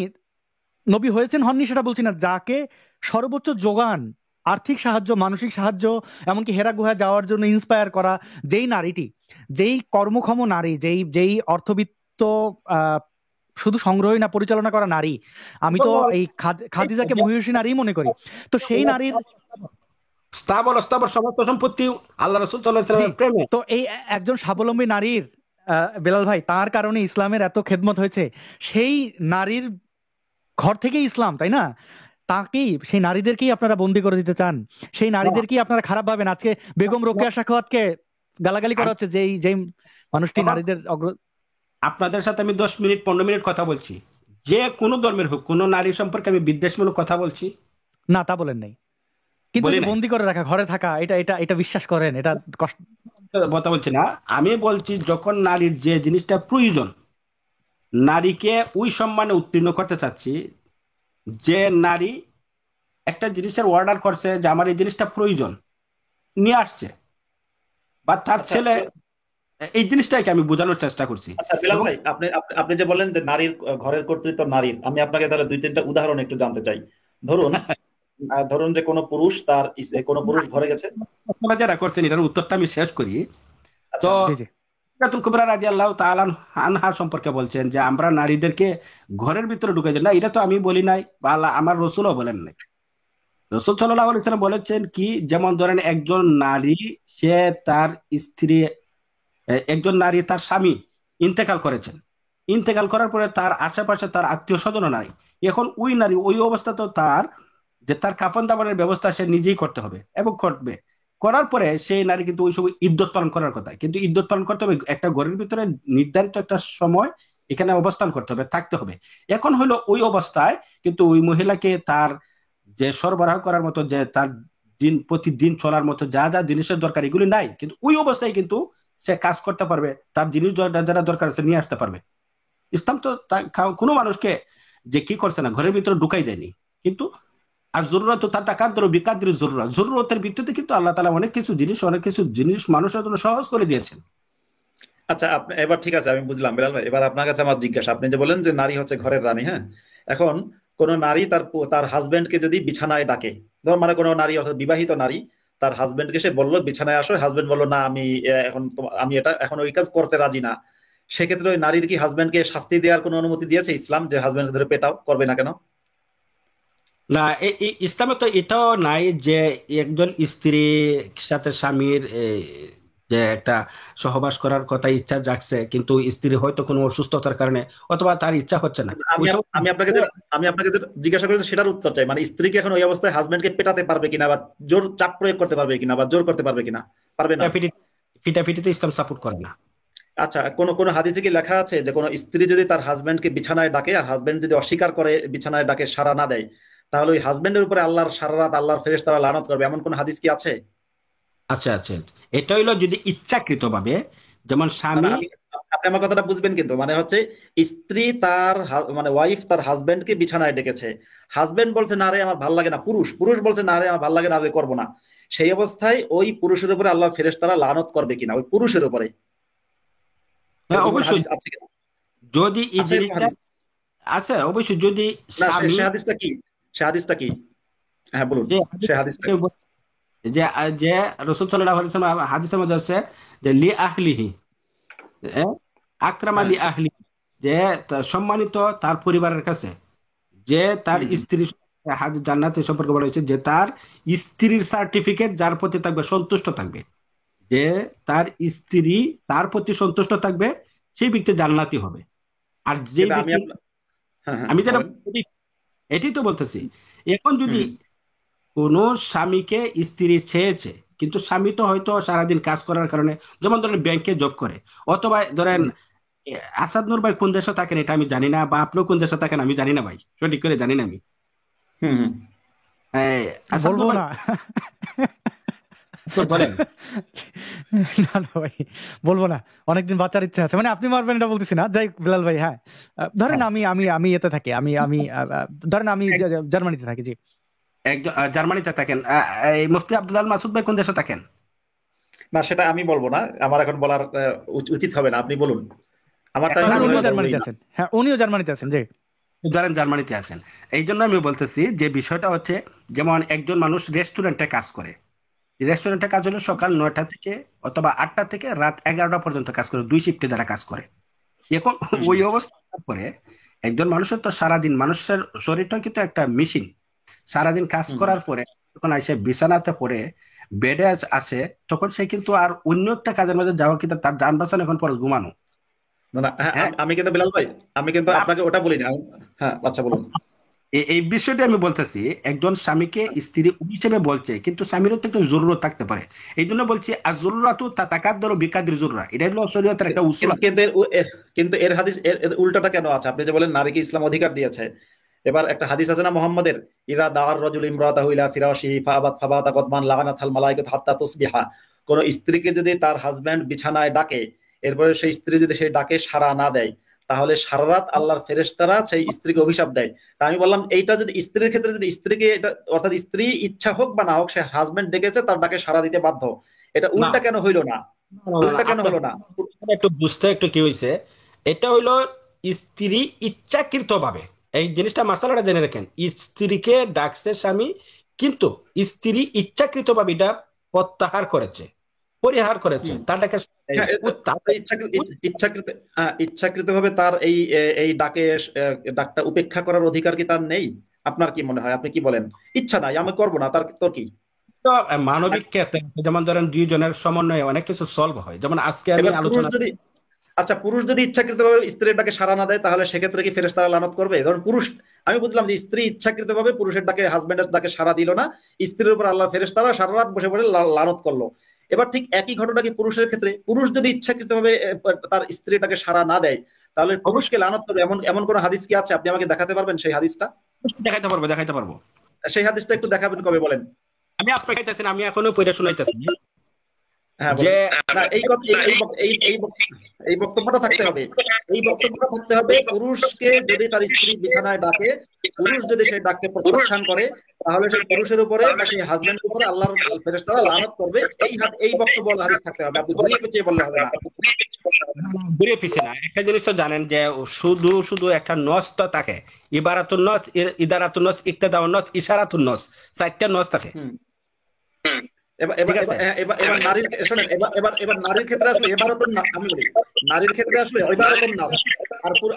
নবী হয়েছেন হননি সেটা বলছি না, যাকে সর্বোচ্চ যোগান, আর্থিক সাহায্য, মানসিক সাহায্য, এমনকি হেরা গুহা যাওয়ার জন্য ইন্সপায়ার করা যেই নারীটি, যেই কর্মক্ষম নারী, যেই যেই অর্থবিত্ত শুধু সংগ্রহই না পরিচালনা করা নারী, আমি তো এই খাদিজাকে মহিষী নারী মনে করি। তো সেই নারীর স্থাবর অস্থাবর সমস্ত সম্পত্তি আল্লাহ রাসূল সাল্লাল্লাহু আলাইহি জি, ওয়াসাল্লামের প্রেমে। তো এই একজন স্বাবলম্বী নারীর বেলাল ভাই তার কারণে ইসলামের এত খেদমত হয়েছে। সেই নারীর ঘর থেকেই ইসলাম, তাই না? তাকেই, সেই নারীদেরকেই আপনারা বন্দি করে দিতে চান, সেই নারীদেরকেই আপনারা খারাপ ভাবেন। আজকে বেগম রোকেয়া সাখাওয়াতকে গালাগালি করা হচ্ছে, যেই যেই মানুষটি নারীদের আপনাদের সাথে আমি 10 মিনিট 15 মিনিট কথা বলছি, যে কোনো ধর্মের হোক, কোনো নারী সম্পর্কে আমি বিদ্বেষমূলক কথা বলছি? না, তা বলেন নাই, কিন্তু বলি যে নাই, বন্দি করে রাখা, ঘরে থাকা, এটা এটা এটা বিশ্বাস করেন? এটা কষ্ট। কথা বলছি না। আমি বলছি যখন নারীর যে জিনিসটা প্রয়োজন, নারীকে ওই সম্মানে উত্তীর্ণ করতে চাচ্ছি, যে নারী একটা জিনিসের অর্ডার করছে যে আমার এই জিনিসটা প্রয়োজন, নিয়ে আসছে, বা তার আচ্ছা, ছেলে, এই জিনিসটাকে আমি বোঝানোর চেষ্টা করছি। আচ্ছা বিলাল এবং ভাই, আপনি আপনি আপনি যে বললেন যে নারীর ঘরের কর্তৃত্ব নারীর, আমি আপনাকে তাহলে 2-3টা উদাহরণ একটু জানতে চাই। ধরুন ধরুন যে কোনো পুরুষ ঘরে গেছে। আপনারা যারা করছেন এটার উত্তরটা আমি শেষ করি। আচ্ছা, তো জি জি রাতুল কুবরা রাদিয়াল্লাহু তাআলা আনহা সম্পর্কে বলছেন যে আমরা নারীদেরকে ঘরের ভিতরে ঢুকে দিই না, এটা তো আমি বলি নাই, বা আমার রাসূলও বলেন নাই। রাসূল সাল্লাল্লাহু আলাইহি ওয়াসাল্লাম বলেছেন কি, যেমন ধরেন একজন নারী, সে তার স্ত্রী, একজন নারী তার স্বামী ইন্তেকাল করেছেন, ইন্তেকাল করার পরে তার আশেপাশে তার আত্মীয় স্বজন নাই। এখন ওই নারী ওই অবস্থা তো তার, যে তার কাফন দাফনের ব্যবস্থা সে নিজেই করতে হবে এবং করবে। করার পরে সেই নারী কিন্তু ওই সময় ইদ্যত পালন করার কথা, কিন্তু ইদ্যত পালন করতে হবে একটা ঘরের ভিতরে নির্ধারিত একটা সময়, এখানে অবস্থান করতে হবে, থাকতে হবে। এখন হলো ওই অবস্থায় কিন্তু ওই মহিলাকে তার যে সরবরাহ করার মতো, যে তার দিন প্রতিদিন চলার মতো যা যা জিনিসের দরকার, এগুলি নাই, কিন্তু ওই অবস্থায় কিন্তু সে কাজ করতে পারবে, তার জিনিস যারা দরকার আছে নিয়ে আসতে পারবে। ইসলাম তো কোনো মানুষকে যে কি করছে না, ঘরের ভিতরে ঢুকাই দেয়নি। কিন্তু আর জরুরত তাতাকাদ্দারু বিকাদ্রি জরুরা, জরুরতের ভিত্তিতে কিন্তু আল্লাহ তাআলা অনেক কিছু জিনিস মানুষের জন্য সহজ করে দিয়েছেন। আচ্ছা, আপনি এবার ঠিক আছে, আমি বুঝলাম বিলাল ভাই। এবার আপনার কাছে আমার জিজ্ঞাসা, আপনি যে বলেন যে নারী হচ্ছে ঘরের রানী, হ্যাঁ, এখন কোন নারী তার হাজবেন্ডকে যদি বিছানায় ডাকে, ধর মানে কোনো নারী অর্থাৎ বিবাহিত নারী তার হাজবেন্ডকে সে বললো বিছানায় আসো, হাজবেন্ড বললো না আমি এখন আমি এটা এখন ওই কাজ করতে রাজি না, সেক্ষেত্রে ওই নারীর কি হাজবেন্ডকে শাস্তি দেওয়ার কোনো অনুমতি দিয়েছে ইসলাম, যে হাজবেন্ডকে ধরে পেটাও, করবে না কেন? না, ইসলামে তো এটাও নাই যে একজন স্ত্রীর সাথে স্বামীর যে একটা সহবাস করার কথা ইচ্ছা জাগছে, কিন্তু স্ত্রী হয়তো কোনো অসুস্থতার কারণে অথবা তার ইচ্ছা হচ্ছে না, আমি ওইসব। আমি আপনাকে যেটা জিজ্ঞাসা করেছি সেটার উত্তর চাই, মানে স্ত্রীকে এখন ওই অবস্থায় হাজবেন্ডকে পেটাতে পারবে কিনা, বা জোর চাপ প্রয়োগ করতে পারবে কিনা, বা জোর করতে পারবে কিনা? পারবে না। ফিটাফিটি ফিটাফিটিতে ইসলাম সাপোর্ট করে না। আচ্ছা, কোন কোন হাদিসে কি লেখা আছে যে কোন স্ত্রী যদি তার হাজবেন্ডকে বিছানায় ডাকে আর হাজবেন্ড যদি অস্বীকার করে, বিছানায় ডাকে সাড়া না দেয়, তাহলে ওই হাজবেন্ডের উপরে আল্লাহর সারা রাত আল্লাহর ফেরেশতারা লানত করবে, এমন কোন হাদিস কি আছে? আচ্ছা আচ্ছা, এটা হইলো যদি ইচ্ছাকৃত ভাবে, যেমন না না, স্বামী। আপনি আমার কথাটা বুঝবেন কিন্তু, মানে হচ্ছে স্ত্রী মানে ওয়াইফ তার হাজবেন্ডকে বিছানায় ডেকেছে, হাজবেন্ড বলছে না রে আমার ভাল লাগে না, পুরুষ পুরুষ বলছে না রে আমার ভাল লাগে না, আজকে করবো না, সেই অবস্থায় ওই পুরুষের উপরে আল্লাহর ফেরেশতারা লানত করবে কিনা, ওই পুরুষের উপরে? হ্যাঁ, এরকম কোন অবশ্যই। হাদিস আছে কিনা? যদি এই আছে এরকম জিনিসটা হাদিস? আছে, অবশ্যই। যদি না, স্বামী, সে হাদিসটা কি? সে হাদিসটা কি? হ্যাঁ বলুন, যে সে হাদিসটা যে কি? যে যে রাসূল সাল্লাল্লাহু আলাইহি ওয়াসাল্লাম হাদিসের মধ্যে আছে যে লি আহলিহি, হ্যাঁ, আকরাম হ্যাঁ। আলী আহলি, যে সম্মানিত তার পরিবারের কাছে, যে তার হুম, হুম। স্ত্রী, জান্নাতে সম্পর্কে বলা হয়েছে যে তার স্ত্রীর সার্টিফিকেট যার প্রতি থাকবে, সন্তুষ্ট থাকবে, যে তার স্ত্রী তার প্রতি সন্তুষ্ট থাকবে, সেই ব্যক্তি জান্নাতি হবে। আর যে কিন্তু আমি ব্যক্তি, হ্যাঁ হ্যাঁ আমি যেটা বলেন। এটাই তো বলতেছি। এখন যদি হুম, কোন স্বামীকে স্ত্রী চেয়েছে, কিন্তু স্বামী তো হয়তো সারাদিন কাজ করার কারণে, যেমন ধরেন ব্যাংকে জব করে, অথবা ধরেন হুম, আসাদ নূর ভাই কোন দেশে থাকেন এটা আমি জানি না, বা আপনিও কোন দেশে থাকেন আমি জানি না ভাই, সঠিক করে জানি না আমি। হুম, হুম। এই, আসাদ বলবো নূর ভাই না। তো বলেন। না না ভাই, বলবো না। অনেকদিন বাঁচার ইচ্ছা আছে, মানে আপনি মারবেন এটা বলতেছি না। যাই হোক, বিলাল ভাই, হ্যাঁ, ধরেন হ্যাঁ। আমি আমি আমি এতে থাকি, আমি ধরেন আমি জার্মানিতে থাকি, জি। একজন জার্মানিতে থাকেন, এই মুফতি আব্দুল মাসুদ ভাই কোন দেশে থাকেন? না, সেটা আমি বলবো না, আমার এখন বলার উচিত হবে না, আপনি বলুন। আমার এখন টাইমে ধরেন আমি আমি উনিও কথা বলবোই জার্মানিতে না। আছেন, হ্যাঁ উনিও জার্মানিতে আছেন, জি। ধরেন জার্মানিতে আছেন, এই জন্য আমি বলতেছি যে বিষয়টা হচ্ছে, যেমন একজন মানুষ রেস্টুরেন্টে কাজ করে, রেস্টুরেন্টে কাজ হলো সকাল 9টা থেকে অথবা 8টা থেকে রাত 11টা পর্যন্ত কাজ করে, দুই শিফটে যারা কাজ করে। এখন হুম, ওই অবস্থার পরে একজন মানুষের তো সারাদিন, মানুষের শরীরটা কিন্তু একটা মেশিন, সারাদিন কাজ হুম। করার পরে যখন এসে বিছানাতে পড়ে বেডে আসে, তখন সে কিন্তু আর অন্য একটা কাজের মধ্যে যাওয়া, কিন্তু তার যান বাঁচানো এখন পরে ঘুমানো। না না, হ্যাঁ, হ্যাঁ, আমি কিন্তু বিলাল ভাই, আমি কিন্তু আপনাকে ওটা বলিনি হ্যাঁ, আচ্ছা বলুন। এই বিষয়টা আমি বলতেছি, একজন স্বামীকে স্ত্রী হিসেবে বলছে, কিন্তু স্বামীরও তো একটা জরুরত থাকতে পারে। এই জন্য বলছি আর জরুরাতু তাকাদ্দারু বিকাদ্রি জরুরা, এটা হলো শরীয়তের একটা উসুল কিন্তু আছে। কিন্তু কিন্তু এর হাদিস এর উল্টাটা কেন আছে? আপনি যে বলেন নারীকে ইসলাম অধিকার দিয়েছে, এবার একটা হাদিস আছে না মুহাম্মাদের, ইদা দাআর রাজুল ইমরাতাহু ইলা ফিরাশিহি ফাআবাত ফাবাতা কদমান লাগানাতহাল মালাইকাতু হাত্তা তুসবিহা, কোন স্ত্রীকে যদি তার হাজবেন্ড বিছানায় ডাকে, এরপরে সেই স্ত্রী যদি সেই ডাকে সাড়া না দেয়, তাহলে সারা রাত আল্লাহর ফেরেশতারা সেই স্ত্রীকে অভিশাপ দেয়। তা আমি বললাম এইটা যদি স্ত্রীর ক্ষেত্রে, যদি স্ত্রীকে এটা অর্থাৎ স্ত্রী ইচ্ছা হোক বা না হোক, সে হাজবেন্ড ডেকেছে তার ডাকে সাড়া দিতে বাধ্য, এটা না, উল্টা কেন হইলো না? না, না, না, উল্টা কেন আপনার হলো না? এখানে একটু বুঝতে একটু কি হয়েছে। এটা হইলো স্ত্রী ইচ্ছাকৃত ভাবে, এই জিনিসটা মাসালাটা জেনে রাখেন, স্ত্রীকে ডাকছে স্বামী, কিন্তু স্ত্রী ইচ্ছাকৃত ভাবে এটা প্রত্যাহার করেছে, পরিহার করেছে, হুম। তার ডাকে হ্যাঁ, ইচ্ছাকৃত ইচ্ছাকৃতভাবে তার এই ডাকটা উপেক্ষা করার অধিকার কি তার নেই? আপনার কি মনে হয়, আপনি কি বলেন? ইচ্ছা নাই, আমি করবো না, তার তোর কি? তো মানবিক ক্ষেত্রে, যেমন ধরেন দুইজনের সমন্বয়ে অনেক কিছু সলভ হয়, যেমন আজকে আমি এবার পুরুষ আলোচনা। যদি, আচ্ছা পুরুষ যদি ইচ্ছাকৃতভাবে স্ত্রীর ডাকে সাড়া না দেয়, তাহলে সেক্ষেত্রে কি ফেরেশতারা লানত করবে? ধরুন পুরুষ, আমি বুঝলাম যে স্ত্রী ইচ্ছাকৃতভাবে পুরুষের ডাকে, হাজবেন্ডের ডাকে সাড়া দিল না, স্ত্রীর উপর আল্লাহ ফেরেশতারা সারা রাত বসে বসে লানত করলো। এবার ঠিক একই ঘটনা কি পুরুষের ক্ষেত্রে? পুরুষ যদি ইচ্ছাকৃতভাবে তার স্ত্রীটাকে সাড়া না দেয়, তাহলে পুরুষকে অবশ্যই লানত করবে, এমন এমন কোন হাদিস কি আছে? আপনি আমাকে দেখাতে পারবেন সেই হাদিসটা? দেখাইতে পারবো, দেখাইতে পারবো। সেই হাদিসটা একটু দেখাবেন, কবে বলেন? আমি আপনাকে চাইছি না, আমি এখনো পড়ে শোনাইতেছি। হ্যাঁ যে বলেন। না এই কথা এই বক্তব্যটা থাকতে হবে, এই বক্তব্যটা থাকতে হবে, পুরুষকে যদি তার স্ত্রী বিছানায় ডাকে, পুরুষ যদি সেই ডাককে প্রত্যাখ্যান করে, তাহলে সেই পুরুষের উপরে বা সেই হাজবেন্ডের উপরে আল্লাহর ফেরেশতারা লানত করবে। এই বক্তব্য হাদিস থাকতে হবে, আপনি ঘুরিয়ে পেঁচিয়ে বললে হবে না। ঘুরে পিছিয়ে না, একটা জিনিস তো জানেন যে শুধু শুধু একটা নস তো থাকে, ইবারাতুন নস, ইদারাতুন নস, ইক্তাদাউন নস, ইশারাতুন নস, চারটা নস থাকে। হুম। এবার নারীর শোনেন, এবার নারীর ক্ষেত্রে আসলে এবারতুন নাস, আমি বলি নারীর ক্ষেত্রে আসলে ইবারতুন নাস,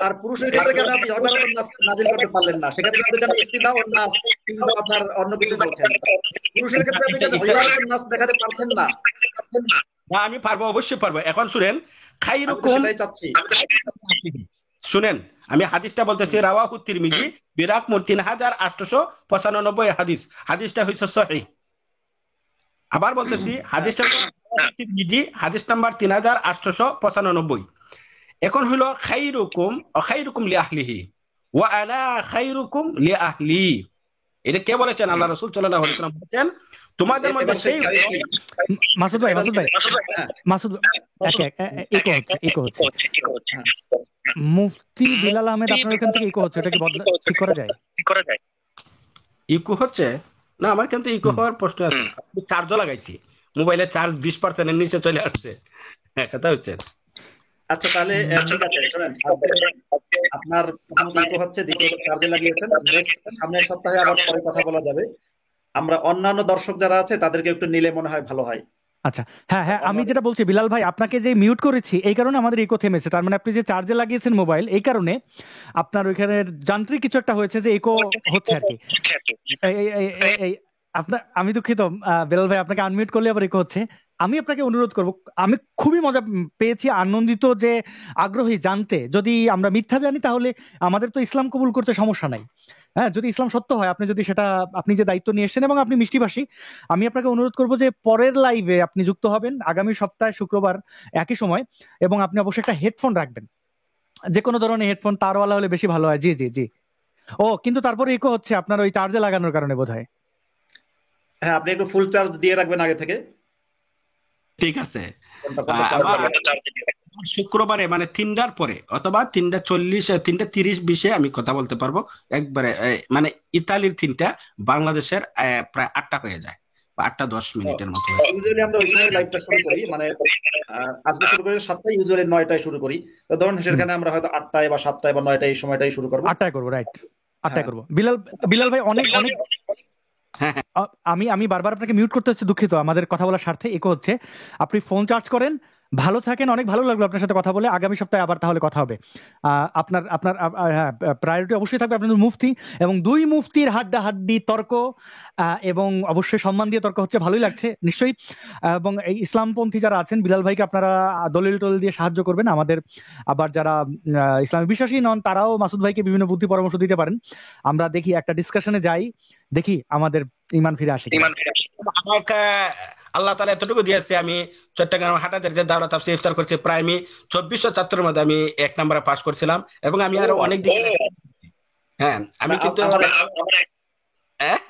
আর পুরুষের ক্ষেত্রে কেন আপনি ইবারতুন নাস নাজিল করতে পারলেন না? সেক্ষেত্রে আপনি কেন ইক্তিদাউন নাস কিংবা আপনার অন্য কিছু বলছেন? পুরুষের ক্ষেত্রে আপনি কেন ইবারতুন নাস দেখাতে পারছেন না? না, আমি পারবো, অবশ্যই পারবো। এখন শুনেন, আমি তো খাইরুকুম, সেটাই চাচ্ছি। শুনেন আমি হাদিসটা বলতেছি, রাওয়াহু তিরমিজি বিরাকমুর 3895 হাদিস, হাদিসটা হইছে সহিহ। আবার বলতেছি, হাদিসটা তিরমিজি হাদিস নাম্বার 3895। এখন হলো খাইরুকুম খাইরুকুম লিআহলিহি ওয়া আনা খাইরুকুম লিআহলি। এটা কে বলেছেন? আল্লাহ রাসূল সাল্লাল্লাহু আলাইহি ওয়াসাল্লাম বলেছেন, তোমাদের মধ্যে এবার সেই মাসুদ ভাই, হ্যাঁ, মাসুদ ইকো হচ্ছে। হ্যাঁ। মুফতি বিলাল আহমেদ, আপনার এখান থেকে ইকো হচ্ছে, এটা কি ঠিক করা যায়? ইকো হচ্ছে না, আমার কিন্তু ইকো হওয়ার প্রশ্ন আছে। আমি চার্জও লাগাইছি, মোবাইলের চার্জ 20% এর নিচে চলে আসছে। হ্যাঁ, কথা হচ্ছে। আচ্ছা তাহলে ঠিক আছে, শোনেন, আজকে আপনার প্রথমত ইকো হচ্ছে, দ্বিতীয়ত চার্জে লাগিয়েছেন, নেক্সট সামনের সপ্তাহে আবার পরে কথা বলা যাবে। আমরা অন্যান্য দর্শক যারা আছে তাদেরকে একটু নিলে মনে হয় ভালো হয়। আচ্ছা, হ্যাঁ, আমি যেটা বলছি বিলাল ভাই, আপনাকে যে মিউট করেছি এই কারণে আমাদের ইকো থেমেছে। তার মানে আপনি যে চার্জে লাগিয়েছেন মোবাইল, এই কারণে আপনার ওইখানে যান্ত্রিক কিছু একটা হয়েছে যে ইকো হচ্ছে আর কি। আপনার, আমি দুঃখিত বিলাল ভাই, আপনাকে আনমিউট করলে আবার ইকো হচ্ছে। আমি আপনাকে অনুরোধ করব, আমি খুবই মজা পেয়েছি, আনন্দিত, যে আগ্রহী জানতে। যদি আমরা মিথ্যা জানি তাহলে আমাদের তো ইসলাম কবুল করতে সমস্যা নাই। হ্যাঁ, যদি ইসলাম সত্য হয়, আপনি যদি সেটা, আপনি যে দায়িত্ব নিয়ে এসেছেন এবং আপনি মিষ্টিভাষী, আমি আপনাকে অনুরোধ করব যে পরের লাইভে আপনি যুক্ত হবেন আগামী সপ্তাহে শুক্রবার একই সময়, এবং আপনি অবশ্যই একটা হেডফোন রাখবেন, যে কোনো ধরনের হেডফোন, তারওয়ালা হলে বেশি ভালো হয়। জি জি জি। ও কিন্তু তারপরে ইকো হচ্ছে আপনার ওই চার্জে লাগানোর কারণে বোধহয়। হ্যাঁ, আপনি একটু ফুল চার্জ দিয়ে রাখবেন আগে থেকে। ঠিক আছে, ফোনটা চার্জ আমার দিয়ে। শুক্রবারে মানে 3টার পরে অথবা 3:40, 3:30-20 আমি কথা বলতে পারবো একবারে। মানে ইতালির 3টা, বাংলাদেশের প্রায় 8টা হয়ে যায়, বা 8:10 মতো হয়ে যায়। ইউজুয়ালি আমরা ওই সময় লাইভটা শুরু করি, মানে আজকে শুরু করি 7টায়, ইউজুয়ালি 9টায় শুরু করি। তো ধরুন সেখানে আমরা হয়তো 8টায় বা 7টায় বা 9টায় এই সময়টাই শুরু করবো। 8টায় করবো, রাইট, 8টায় করবো। বিলাল ভাই, অনেক অনেক আমি বারবার আপনাকে মিউট করতে হচ্ছে, দুঃখিত, আমাদের কথা বলার স্বার্থে ইকো হচ্ছে। আপনি ফোন চার্জ করেন, ভালো থাকেন, অনেক ভালো লাগলো আপনার সাথে কথা বলে। আগামী সপ্তাহে আবার তাহলে কথা হবে। আপনার হ্যাঁ, প্রায়োরিটি অবশ্যই থাকবে আপনাদের মুফতি, এবং 2 মুফতির হাড্ডাহাড্ডি তর্ক, এবং অবশ্যই সম্মান দিয়ে তর্ক হচ্ছে, ভালোই লাগছে নিশ্চয়ই। এবং এই ইসলামপন্থী যারা আছেন, বিলাল ভাইকে আপনারা দলিল টলিল দিয়ে সাহায্য করবেন। আমাদের আবার যারা ইসলামে বিশ্বাসী নন, তারাও মাসুদ ভাইকে বিভিন্ন বুদ্ধি পরামর্শ দিতে পারেন। আমরা দেখি, একটা ডিসকাশনে যাই, দেখি আমাদের ইমান ফিরে আসে। আমাকে আল্লাহ তাআলা এতটুকু দিয়েছে, আমি চট্টগ্রাম হাটাজারিতে দাওরাত তাফসীর ইফতার করছি, প্রায় আমি 2400 ছাত্রের মধ্যে আমি 1 নম্বরে পাস করছিলাম, এবং আমি আরো অনেক দিন। হ্যাঁ, আমি কিন্তু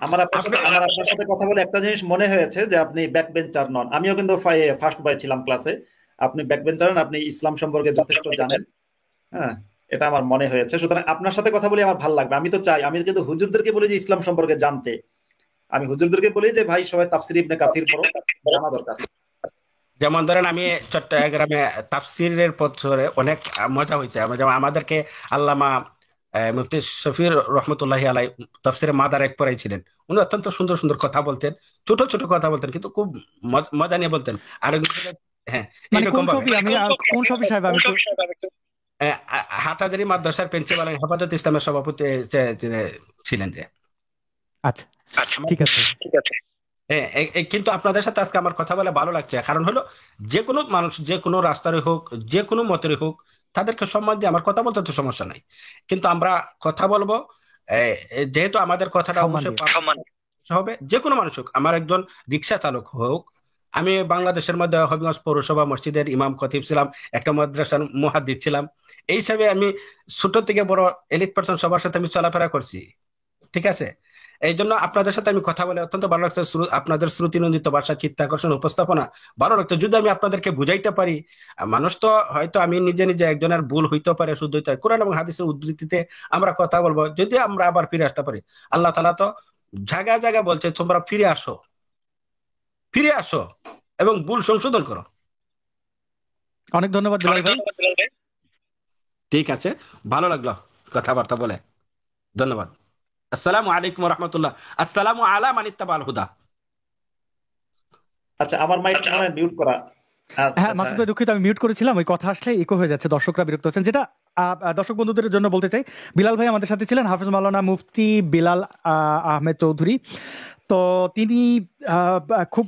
আমার আপনার সাথে কথা বলে একটা জিনিস মনে হয়েছে, যে আপনি ব্যাক বেঞ্চার নন। আমিও কিন্তু ফার্স্ট বয় ছিলাম ক্লাসে, আপনি ব্যাক বেঞ্চার নন, আপনি ইসলাম সম্পর্কে যথেষ্ট জানেন। হ্যাঁ, এটা আমার মনে হয়েছে। সুতরাং আপনার সাথে কথা বলে আমার ভালো লাগবে। আমি তো চাই, আমি কিন্তু হুজুরদেরকে বলি যে ইসলাম সম্পর্কে জানতে, আমি হুজুরদেরকে বলি যে ভাই সবাই তাফসীর ইবনে কাসির পড়ো, জানা দরকার। যেমন ধরেন, আমি চট্টগ্রামে তাফসীরের পত্রে অনেক মজা হয়েছে। যেমন আমাদেরকে আল্লামা মুফতি শফির রহমতুল্লাহি আলাই তাফসীরে মাদারেক পড়াইছিলেন। উনি অত্যন্ত সুন্দর সুন্দর কথা বলতেন, ছোট ছোট কথা বলতেন, কিন্তু খুব মজা নিয়ে বলতেন। আর হ্যাঁ, এরকম হাটাজারি মাদ্রাসার প্রিন্সিপাল, হেফাজত ইসলামের সভাপতি ছিলেন যে। আচ্ছা, ঠিক আছে। কিন্তু আপনাদের সাথে আজকে আমার কথা বলে ভালো লাগছে, কারণ হলো যে কোনো মানুষ, যে কোনো রাস্তারই হোক, যে কোনো মতেরই হোক, তাদেরকে সম্মান দিয়ে আমার কথা বলতে তো সমস্যা নাই। কিন্তু আমরা কথা বলবো, যেহেতু আমাদের কথাটা অবশ্যই হবে, যে কোনো মানুষ হোক, আমার একজন রিক্সা চালক হোক, আমি বাংলাদেশের মধ্যে হবিগঞ্জ পৌরসভা মসজিদের ইমাম খতিব ছিলাম, একটা মাদ্রাসার মুহাদ্দিস ছিলাম। এই হিসাবে আমি ছোট থেকে বড় এলিট পার্সন সবার সাথে আমি চলাফেরা করছি, ঠিক আছে। এই জন্য আপনাদের সাথে আমি কথা বলে অত্যন্ত ভালো লাগছে। আপনাদের শ্রুতিনন্দিত ভাষা, চিত্তাকর্ষণ, উপস্থাপনা ভালো লাগছে। যদি আমি আপনাদেরকে বুঝাইতে পারি, মানুষ তো হয়তো, আমি নিজে নিজে একজনের ভুল হইতে পারে, শুদ্ধ হইতে পারে, কোরআন এবং হাদিসের উদ্ধৃতিতে আমরা কথা বলবো, যদি আমরা আবার ফিরে আসতে পারি। আল্লাহ তাআলা তো জায়গায় জায়গায় বলছে তোমরা ফিরে আসো, ফিরে আসো এবং ভুল সংশোধন করো। অনেক ধন্যবাদ বিলাল ভাই। ঠিক আছে, ভালো লাগলো কথাবার্তা বলে, ধন্যবাদ। আসসালামু আলাইকুম ওয়া রাহমাতুল্লাহ। আসসালামু আলা মান ইত্তাবাল হুদা। আচ্ছা, আমার মাইক মনে হয় মিউট করা। হ্যাঁ আচ্ছা, মাসুদ ভাই, দুঃখিত, আমি মিউট করেছিলাম, ওই কথা আসলে ইকো হয়ে যাচ্ছে, দর্শকরা বিরক্ত হচ্ছেন। যেটা দর্শক বন্ধুদের জন্য বলতে চাই, বিলাল ভাই আমাদের সাথে ছিলেন, হাফেজ মাওলানা মুফতি বিলাল আহমেদ চৌধুরী। তো তিনি খুব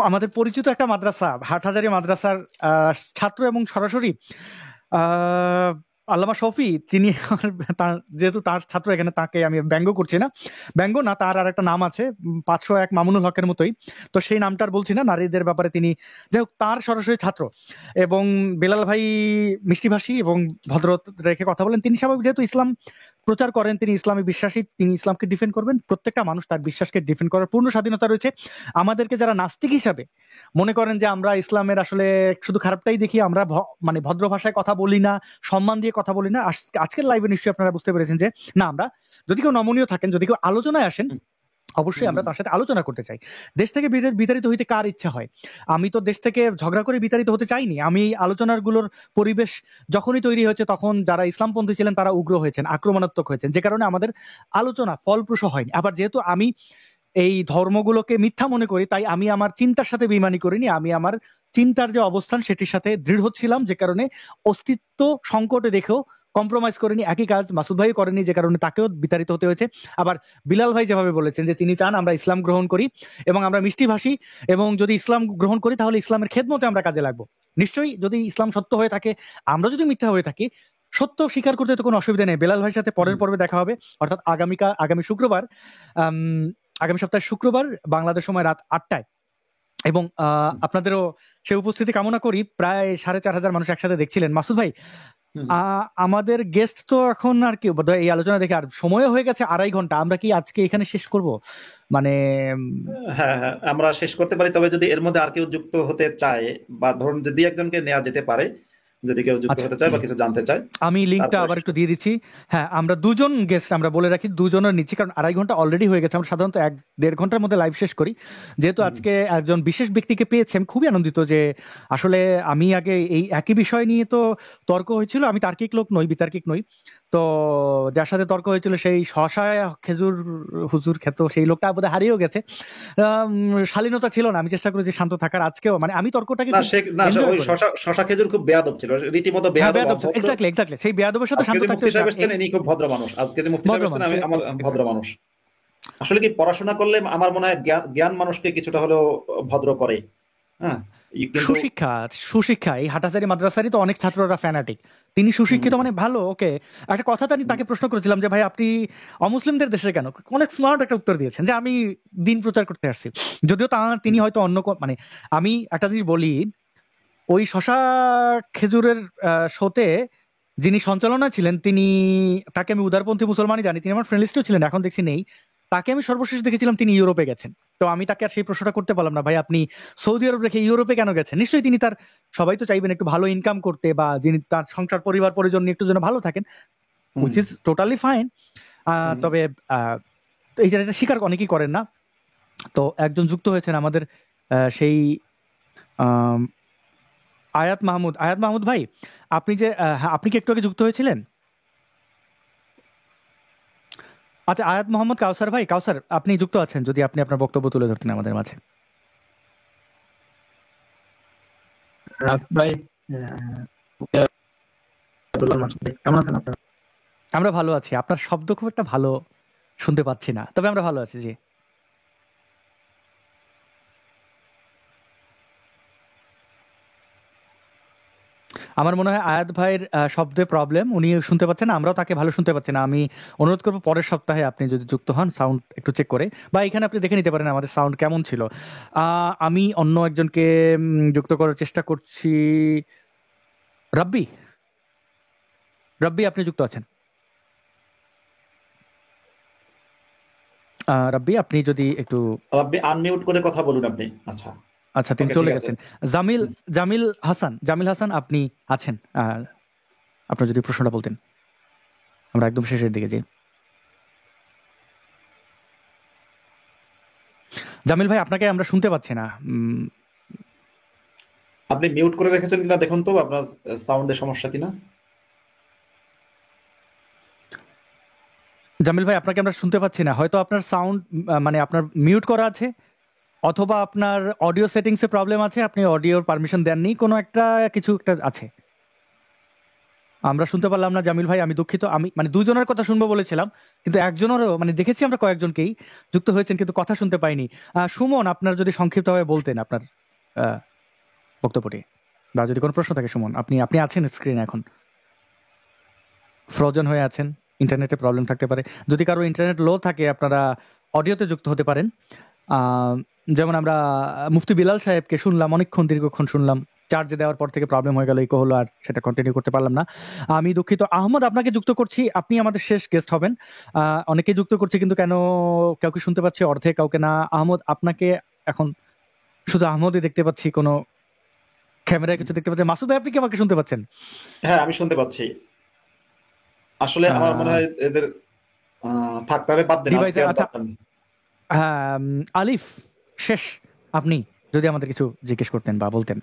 আমাদের পরিচিত একটা মাদ্রাসা, হাটহাজারী মাদ্রাসার ছাত্র, এবং সরাসরি আল্লামা শফি, তিনি যেহেতু তার ছাত্র, এখানে তাকে আমি ব্যঙ্গ করছি না, ব্যঙ্গ না, তার আর একটা নাম আছে 501 মামুনুল হকের মতোই, তো সেই নামটার বলছি না, নারীদের ব্যাপারে তিনি, যাই হোক, তার সরাসরি ছাত্র। এবং বেলাল ভাই মিষ্টিভাষী এবং ভদ্র রেখে কথা বলেন। তিনি স্বাভাবিক, যেহেতু ইসলাম প্রচার করেন, তিনি ইসলামে বিশ্বাসী, তিনি ইসলামকে ডিফেন্ড করবেন। প্রত্যেকটা মানুষ তার বিশ্বাসকে ডিফেন্ড করার পূর্ণ স্বাধীনতা রয়েছে। আমাদেরকে যারা নাস্তিক হিসাবে মনে করেন যে আমরা ইসলামের আসলে শুধু খারাপটাই দেখি, আমরা মানে ভদ্র ভাষায় কথা বলি না, সম্মান দিয়ে কথা বলি না, আজকের লাইভে নিশ্চয়ই আপনারা বুঝতে পেরেছেন যে না, আমরা যদি কেউ নমনীয় থাকেন, যদি কেউ আলোচনায় আসেন, অবশ্যই আমরা তার সাথে আলোচনা করতে চাই। দেশ থেকে বিতাড়িত হইতে কার ইচ্ছা হয়? আমি তো দেশ থেকে ঝগড়া করে বিতাড়িত হতে চাইনি। আমি আলোচনার গুলোর পরিবেশ যখনই তৈরি হয়েছে, তখন যারা ইসলামপন্থী ছিলেন তারা উগ্র হয়েছেন, আক্রমণাত্মক হয়েছেন, যে কারণে আমাদের আলোচনা ফলপ্রসূ হয়নি। আবার যেহেতু আমি এই ধর্মগুলোকে মিথ্যা মনে করি, তাই আমি আমার চিন্তার সাথে বেইমানি করিনি, আমি আমার চিন্তার যে অবস্থান সেটির সাথে দৃঢ় ছিলাম, যে কারণে অস্তিত্ব সংকটে দেখেও কম্প্রোমাইজ করেনি। একই কাজ মাসুদ ভাই করেনি, যে কারণে তাকেও বিতাড়িত হতে হয়েছে। আবার বিলাল ভাই যেভাবে বলেছেন যে তিনি চান আমরা ইসলাম গ্রহণ করি এবং আমরা মিষ্টিভাষী, এবং যদি ইসলাম গ্রহণ করি তাহলে ইসলামের খেদমতে আমরা কাজে লাগবো। নিশ্চয়ই যদি ইসলাম সত্য হয়ে থাকে, আমরা যদি মিথ্যা হয়ে থাকি, সত্য স্বীকার করতে তো কোনো অসুবিধা নেই। বেলাল ভাইয়ের সাথে পরের পর্বে দেখা হবে, অর্থাৎ আগামী শুক্রবার, আগামী সপ্তাহের শুক্রবার বাংলাদেশ সময় রাত 8টায়। এবং আপনাদেরও সে উপস্থিতি কামনা করি। প্রায় 4,500 মানুষ একসাথে দেখছিলেন। মাসুদ ভাই, আমাদের গেস্ট তো এখন আর কি, এই আলোচনা দেখে আর সময় হয়ে গেছে 2.5 ঘন্টা, আমরা কি আজকে এখানে শেষ করব? মানে হ্যাঁ হ্যাঁ, আমরা শেষ করতে পারি। তবে যদি এর মধ্যে আর কেউ যুক্ত হতে চায়, বা ধরুন যদি একজনকে নেওয়া যেতে পারে, যদি কেউ যুক্ত হতে চায় বা কিছু জানতে চায়, আমি লিঙ্কটা আবার একটু দিয়ে দিচ্ছি। হ্যাঁ, আমরা 2 জন গেস্ট, আমরা বলে রাখি 2 জনের নিচ্ছি, কারণ 2.5 ঘন্টা অলরেডি হয়ে গেছে। আমরা সাধারণত 1-1.5 ঘন্টার মধ্যে লাইভ শেষ করি। যেহেতু আজকে একজন বিশেষ ব্যক্তিকে পেয়েছি, আমি খুবই আনন্দিত। যে আসলে আমি আগে এই একই বিষয় নিয়ে তো তর্ক হয়েছিল, আমি তার্কিক লোক নই, বিতার্কিক নই, তো যার সাথে তর্ক হয়েছিল সেই শশায় খেজুর হুজুর খেত সেই লোকটা বোধহয় হারিয়েও গেছে। শালীনতা ছিল না, আমি চেষ্টা করেছি শান্ত থাকার। আজকেও মানে আমি তর্কটাকে শশা খেজুর খুব বেয়াদব ছিল, রীতিমতো বেয়াদব। এক্স্যাক্টলি সেই বেয়াদবের সাথে শান্ত থাকতে ইনি খুব ভদ্র মানুষ। আজকে যে মুফতি সাহেব এসেছেন, আমার ভদ্র মানুষ। আসলে কি পড়াশোনা করলে আমার মনে হয় জ্ঞান মানুষকে কিছুটা হলেও ভদ্র করে। হ্যাঁ, সুশিক্ষা এই হাটাজারি মাদ্রাসারই তো অনেক ছাত্ররা ফ্যানাটিক। তিনি সুশিক্ষিত মানে ভালো, ওকে। একটা কথা তাকে প্রশ্ন করেছিলাম যে ভাই আপনি অমুসলিমদের দেশে কেন? অনেক স্মার্ট একটা উত্তর দিয়েছেন যে আমি দিন প্রচার করতে আসছি। যদিও তিনি হয়তো অন্য মানে, আমি একটা জিনিস বলি, ওই শশা খেজুরের শোতে যিনি সঞ্চালনা ছিলেন, তাকে আমি উদারপন্থী মুসলমানই জানি, তিনি আমার ফ্রেন্ড লিস্টেও ছিলেন, এখন দেখছি নেই। তাকে আমি সর্বশেষ দেখেছিলাম তিনি ইউরোপে গেছেন। তো আমি তাকে আর সেই প্রশ্নটা করতে পারলাম না, ভাই আপনি সৌদি আরব রেখে ইউরোপে কেন গেছেন? নিশ্চয়ই তিনি তার, সবাই তো চাইবেন একটু ভালো ইনকাম করতে, বা যিনি তার সংসার পরিবার পরিজন নিয়ে একটু যেন ভালো থাকেন, হুইচ ইজ টোটালি ফাইন। তবে এই যে এটা স্বীকার অনেকেই করেন না। তো একজন যুক্ত হয়েছেন আমাদের, সেই আয়াত মাহমুদ ভাই, আপনি যে আপনি কি একটু আগে যুক্ত হয়েছিলেন? আচ্ছা, আয়াত মোহাম্মদ কাউসার ভাই, কাউসার আপনি যুক্ত আছেন, যদি আপনি আপনার বক্তব্য তুলে ধরতেন আমাদের মাঝে। আমরা ভালো আছি, আপনার শব্দ খুব একটা ভালো শুনতে পাচ্ছি না, তবে আমরা ভালো আছি। জি, আমার মনে হয় আয়াত ভাইয়ের শব্দে প্রবলেম, উনি শুনতে পাচ্ছেন না, আমরাও তাকে ভালো শুনতে পাচ্ছি না। আমি অনুরোধ করবো পরের সপ্তাহে আপনি যদি যুক্ত হন, সাউন্ড একটু চেক করে, বা এখানে আপনি দেখে নিতে পারেন আমাদের সাউন্ড কেমন ছিল। আমি অন্য একজনকে যুক্ত করার চেষ্টা করছি। রাব্বি, আপনি যুক্ত আছেন? রাব্বি আপনি যদি একটু আপনি আনমিউট করে কথা বলুন আপনি। আচ্ছা আচ্ছা তিনি ওকে চলে ঠিক আছে। গেছেন। জামিল হাসান আপনি আছেন, আপনার যদি প্রশ্নটা বলতেন, আমরা একদম শেষের দিকে যাই। জামিল ভাই আপনাকে আমরা শুনতে পাচ্ছি না। আপনি মিউট করে রেখেছেন কিনা দেখুন তো, আপনার সাউন্ডের সমস্যা কিনা। জামিল ভাই আপনাকে আমরা শুনতে পাচ্ছি না, হয়তো আপনার সাউন্ড মানে আপনার মিউট করা আছে, অথবা আপনার অডিও সেটিংসে প্রবলেম আছে, আপনি অডিওর পারমিশন দেননি, কোনো একটা কিছু একটা আছে। আমরা শুনতে পারলাম না জামিল ভাই, আমি দুঃখিত। আমি মানে দুজনের কথা শুনবো বলেছিলাম, কিন্তু একজনেরও মানে দেখেছি আমরা কয়েকজনকেই যুক্ত হয়েছেন কিন্তু কথা শুনতে পাইনি। সুমন আপনার যদি সংক্ষিপ্তভাবে বলতেন আপনার বক্তব্যটি, বা যদি কোনো প্রশ্ন থাকে। সুমন আপনি আছেন স্ক্রিনে এখন, ফ্রোজেন হয়ে আছেন, ইন্টারনেটে প্রবলেম থাকতে পারে। যদি কারো ইন্টারনেট লো থাকে আপনারা অডিওতে যুক্ত হতে পারেন। যেমন আমরা মুফতি বিলাল সাহেবকে শুনলাম, অনেকক্ষণ দীর্ঘক্ষণ শুনলাম, চার্জে দেওয়ার পর থেকে প্রবলেম হয়ে গেল, ইকো হলো, আর সেটা কন্টিনিউ করতে পারলাম না। আমি দুঃখিত। আহমদ আপনাকে যুক্ত করছি, আপনি আমাদের শেষ গেস্ট হবেন। অনেকে যুক্ত করছি কিন্তু কেন কাউকে শুনতে পাচ্ছি অর্ধে, কাউকে না। আহমদ আপনাকে এখন শুধু আহমদই দেখতে পাচ্ছি, কোনো ক্যামেরায় কিছু দেখতে পাচ্ছি। মাসুদ ভাই আপনি কি আমাকে শুনতে পাচ্ছেন? হ্যাঁ আমি শুনতে পাচ্ছি। আসলে আমার মনে হয় এদের থাকতে হবে, বাদ দেন ডিভাইসে। আজকে আর আচ্ছা দরকার নেই। হ্যাঁ, আলিফ শেষ, আপনি যদি আমাদের কিছু জিজ্ঞেস করতেন বা বলতেন।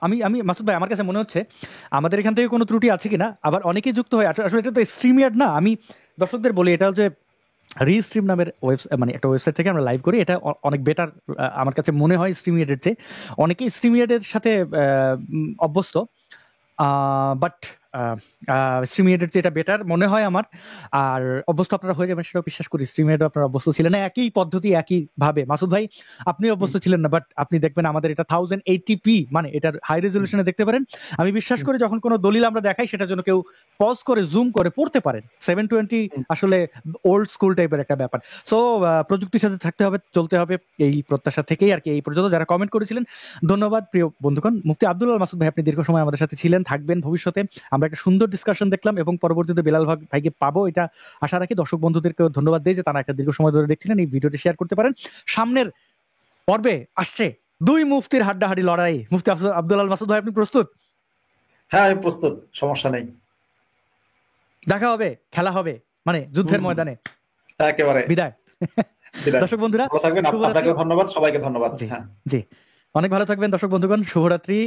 আমি মাসুদ ভাই, আমার কাছে মনে হচ্ছে আমাদের এখান থেকে কোনো ত্রুটি আছে কিনা, আবার অনেকেই যুক্ত হয়। আসলে এটা তো স্ট্রিমিয়ার্ড না, আমি দর্শকদের বলি এটা হচ্ছে রিস্ট্রিম নামের মানে একটা ওয়েবসাইট থেকে আমরা লাইভ করি, এটা অনেক বেটার আমার কাছে মনে হয় স্ট্রিমিয়ার্ডের চেয়ে। অনেকেই স্ট্রিমিয়ার্ডের সাথে অভ্যস্ত, বাট স্ট্রিমিয়ার্ডের চেয়ে এটা বেটার মনে হয় আমার। আর অভ্যস্ত আপনারা হয়ে যাবেন সেটাও বিশ্বাস করি। স্ট্রিমিয়ার্ডও আপনারা অভ্যস্ত ছিলেন না, একই পদ্ধতি একইভাবে। মাসুদ ভাই আপনি অভ্যস্ত ছিলেন না, বাট আপনি দেখবেন আমাদের এটা 1080p, মানে এটার হাই রেজলিউশনে দেখতে পারেন। আমি বিশ্বাস করি যখন কোনো দলিল আমরা দেখাই সেটার জন্য কেউ পজ করে জুম করে পড়তে পারেন। 720 আসলে ওল্ড স্কুল টাইপের একটা ব্যাপার। সো প্রযুক্তির সাথে থাকতে হবে, চলতে হবে, এই প্রত্যাশা থেকেই আর কি এই পর্যন্ত যারা কমেন্ট করেছিলেন ধন্যবাদ। প্রিয় বন্ধুগণ, মুফতি আব্দুল আল মাসুদ ভাই আপনি দীর্ঘ সময় আমাদের সাথে ছিলেন, থাকবেন ভবিষ্যতে। আমরা একটা সুন্দর ডিসকাশন দেখলাম এবং পরবর্তীতে বেলাল ভাইকে পাবো এটা আশা রাখি। দর্শক বন্ধুদেরকে ধন্যবাদ দিই যে তারা একটা দীর্ঘ সময় ধরে দেখছিলেন, এই ভিডিওটি শেয়ার করতে পারেন। সামনের পর্বে আসছে দুই মুফতির হাড্ডাহাড্ডি লড়াই। মুফতি আব্দুল আল মাসুদ ভাই আপনি প্রস্তুত? হ্যাঁ আমি প্রস্তুত, সমস্যা নেই। দেখা হবে, খেলা হবে, মানে যুদ্ধের ময়দানে। একেবারে বিদায় দর্শক বন্ধুরা, ভালো থাকবেন। আপনাকে ধন্যবাদ, সবাইকে ধন্যবাদ। জি হ্যাঁ জি, অনেক ভালো থাকবেন দর্শক বন্ধুগণ, শুভরাত্রি।